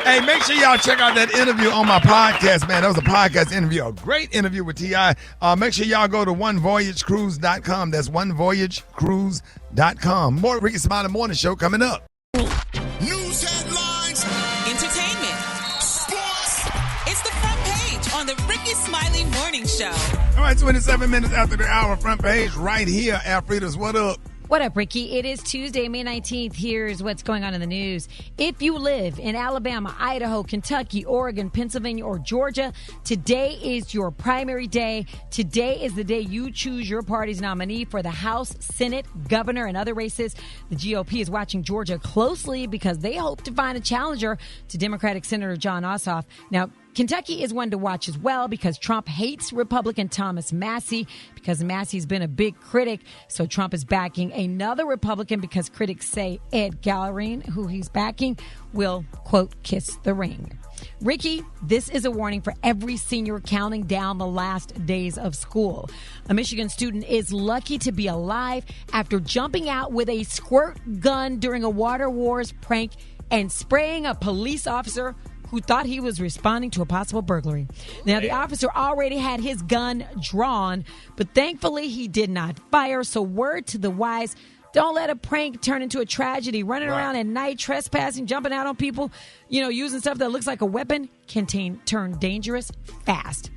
Hey, make sure y'all check out that interview on my podcast, man. That was a podcast interview, a great interview with T.I. Make sure y'all go to onevoyagecruise.com. That's onevoyagecruise.com. More Rickey Smiley Morning Show coming up. News headlines, entertainment, sports. It's the front page on the Rickey Smiley Morning Show. All right, 27 minutes after the hour, front page right here. Alfredas, what up? What up, Ricky? It is Tuesday, May 19th. Here's what's going on in the news. If you live in Alabama, Idaho, Kentucky, Oregon, Pennsylvania, or Georgia, today is your primary day. Today is the day you choose your party's nominee for the House, Senate, governor, and other races. The GOP is watching Georgia closely because they hope to find a challenger to Democratic Senator Jon Ossoff. Now, Kentucky is one to watch as well because Trump hates Republican Thomas Massie because Massie's been a big critic. So Trump is backing another Republican because critics say Ed Gallerine, who he's backing, will, quote, kiss the ring. Ricky, this is a warning for every senior counting down the last days of school. A Michigan student is lucky to be alive after jumping out with a squirt gun during a Water Wars prank and spraying a police officer who thought he was responding to a possible burglary. Now, the officer already had his gun drawn, but thankfully he did not fire. So word to the wise, don't let a prank turn into a tragedy. Running around at night, trespassing, jumping out on people, using stuff that looks like a weapon can turn dangerous fast.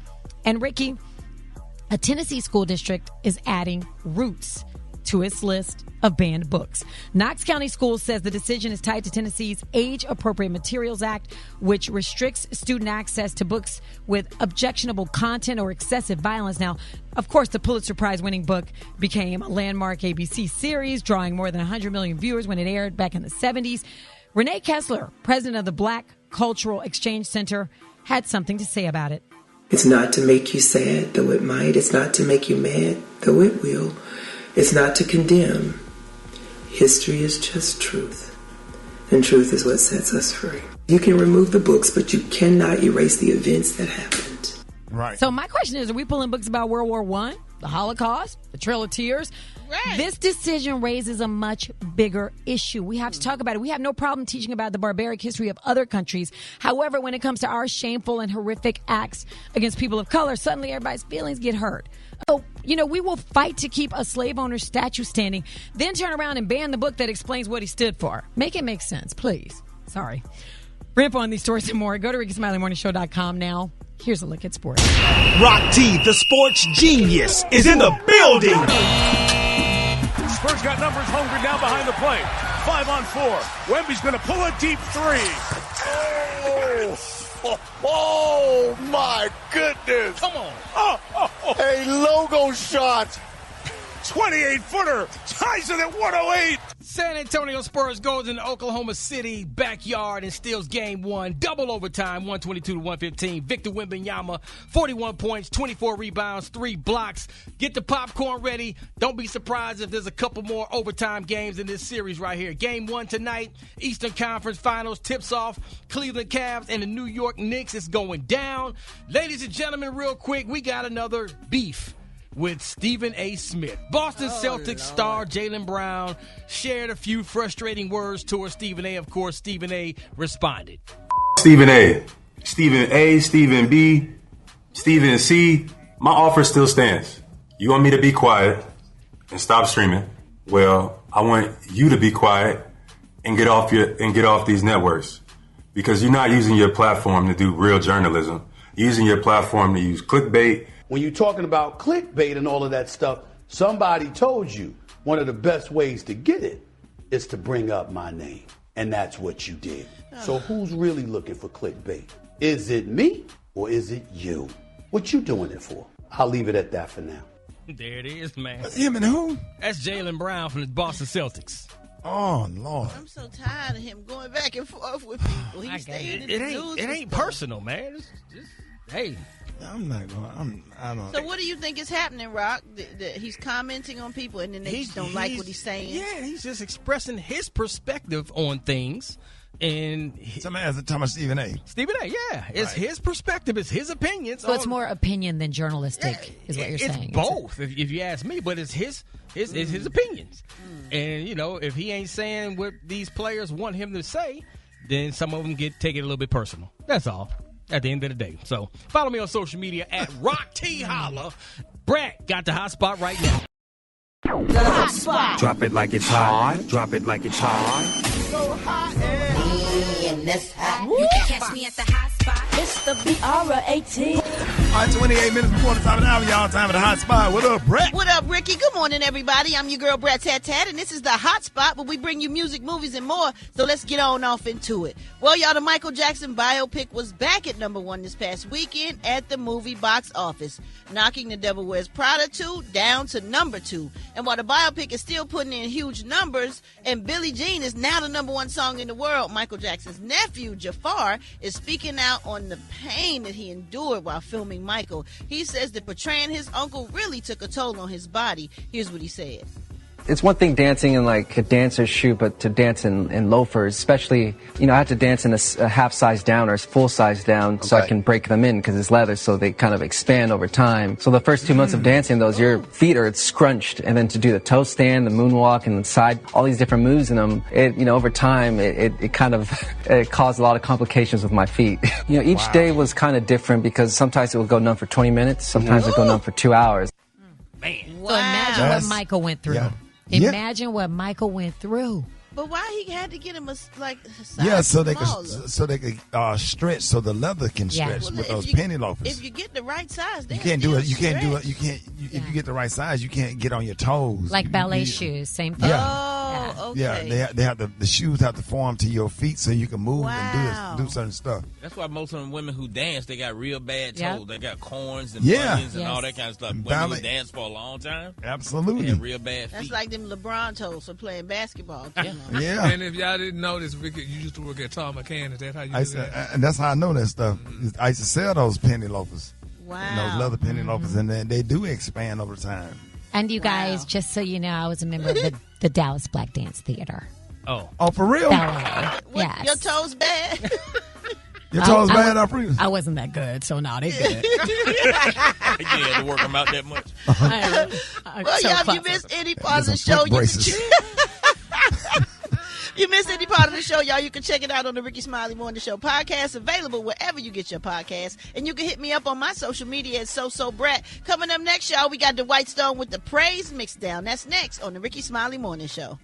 And Ricky, a Tennessee school district is adding Roots to its list of banned books. Knox County Schools says the decision is tied to Tennessee's Age-Appropriate Materials Act, which restricts student access to books with objectionable content or excessive violence. Now, of course, the Pulitzer Prize-winning book became a landmark ABC series, drawing more than 100 million viewers when it aired back in the 70s. Renee Kessler, president of the Black Cultural Exchange Center, had something to say about it. It's not to make you sad, though it might. It's not to make you mad, though it will. It's not to condemn. History is just truth. And truth is what sets us free. You can remove the books, but you cannot erase the events that happened. Right. So my question is, are we pulling books about World War I, the Holocaust, the Trail of Tears? Right. This decision raises a much bigger issue. We have to talk about it. We have no problem teaching about the barbaric history of other countries. However, when it comes to our shameful and horrific acts against people of color, suddenly everybody's feelings get hurt. So, we will fight to keep a slave owner's statue standing, then turn around and ban the book that explains what he stood for. Make it make sense, please. Sorry. For info on these stories and more, go to RickySmileyMorningShow.com now. Here's a look at sports. Rock T, the sports genius, is in the building. Spurs got numbers hungry now behind the plate. 5-on-4. Wemby's going to pull a deep three. Oh, my goodness. Come on. A logo shot. 28-footer. Ties it at 108. San Antonio Spurs goes into Oklahoma City backyard and steals game one. Double overtime, 122-115. Victor Wembanyama, 41 points, 24 rebounds, 3 blocks. Get the popcorn ready. Don't be surprised if there's a couple more overtime games in this series right here. Game one tonight, Eastern Conference Finals tips off. Cleveland Cavs and the New York Knicks is going down. Ladies and gentlemen, real quick, we got another beef with Stephen A. Smith. Boston Celtics star Jaylen Brown shared a few frustrating words towards Stephen A. Of course, Stephen A. responded. Stephen A., Stephen B., Stephen C., my offer still stands. You want me to be quiet and stop streaming? Well, I want you to be quiet and get off these networks, because you're not using your platform to do real journalism. You're using your platform to use clickbait. When you're talking about clickbait and all of that stuff, somebody told you one of the best ways to get it is to bring up my name. And that's what you did. So who's really looking for clickbait? Is it me or is it you? What you doing it for? I'll leave it at that for now. There it is, man. Him and who? That's Jaylen Brown from the Boston Celtics. Oh, Lord. I'm so tired of him going back and forth with people. He's staying in the news. It ain't personal, man. It's just, hey. I'm not going. I don't. So what do you think is happening, Rock? He's commenting on people and then they just don't like what he's saying? Yeah, he's just expressing his perspective on things. And somebody has to tell me Stephen A. Stephen A. Yeah, it's his perspective, it's his opinions. So it's more opinion than journalistic, is what you're saying. It's both, if you ask me. But it's his opinions. And you know, if he ain't saying what these players want him to say, then some of them take it a little bit personal. That's all. At the end of the day. So follow me on social media at Rock T Holla. Brat got the hot spot right now. The hot spot. Drop it like it's hot. Drop it like it's hot. So hot and this hot. You can catch me at the hot spot. It's the BR18. All right, 28 minutes before the top of the hour, y'all. Time for the hot spot. What up, Brat? What up, Ricky? Good morning, everybody. I'm your girl, Brat Tat Tat, and this is the hot spot where we bring you music, movies, and more. So let's get on off into it. Well, y'all, the Michael Jackson biopic was back at #1 this past weekend at the movie box office, knocking The Devil Wears Prada 2 down to #2. And while the biopic is still putting in huge numbers, and Billie Jean is now the #1 song in the world, Michael Jackson's nephew, Jafar, is speaking out on the pain that he endured while filming Michael. He says that portraying his uncle really took a toll on his body. Here's what he said. It's one thing dancing in like a dancer's shoe, but to dance in loafers, especially, you know, I had to dance in a half size down or a full size down so I can break them in because it's leather, so they kind of expand over time. So the first 2 months of dancing, your feet are scrunched, and then to do the toe stand, the moonwalk, and the side, all these different moves in them, over time, it kind of it caused a lot of complications with my feet. Each day was kind of different because sometimes it would go numb for 20 minutes, sometimes it would go numb for 2 hours. Man. So imagine what Michael went through. Yeah. Imagine what Michael went through. But why he had to get him a size so they smaller? could stretch, so the leather can stretch with those penny loafers. If you get the right size, you can't do it. You can't do it. You can't. If you get the right size, you can't get on your toes. Like ballet shoes, same thing. Yeah. Oh, okay. Yeah, they have the shoes have to form to your feet so you can move and do certain stuff. That's why most of them women who dance, they got real bad toes. Yep. They got corns and bunions and all that kind of stuff. And women who dance for a long time, absolutely, they have real bad feet. That's like them LeBron toes for playing basketball. Yeah. And if y'all didn't know this, Ricky, you used to work at Tom McCann. Is that how you do that? And that's how I know that stuff. I used to sell those penny loafers. Wow. Those leather penny loafers, and they do expand over time. And you guys, just so you know, I was a member of the Dallas Black Dance Theater. Oh, for real? Yes. Your toes bad? Your toes bad, Alfredas? I wasn't that good, so no, they good. You had to work them out that much. Well, y'all, if you missed any part of the show, you missed any part of the show, y'all, you can check it out on the Rickey Smiley Morning Show podcast, available wherever you get your podcast. And you can hit me up on my social media at Brat. Coming up next, y'all, we got the White Stone with the Praise Mixdown. That's next on the Rickey Smiley Morning Show.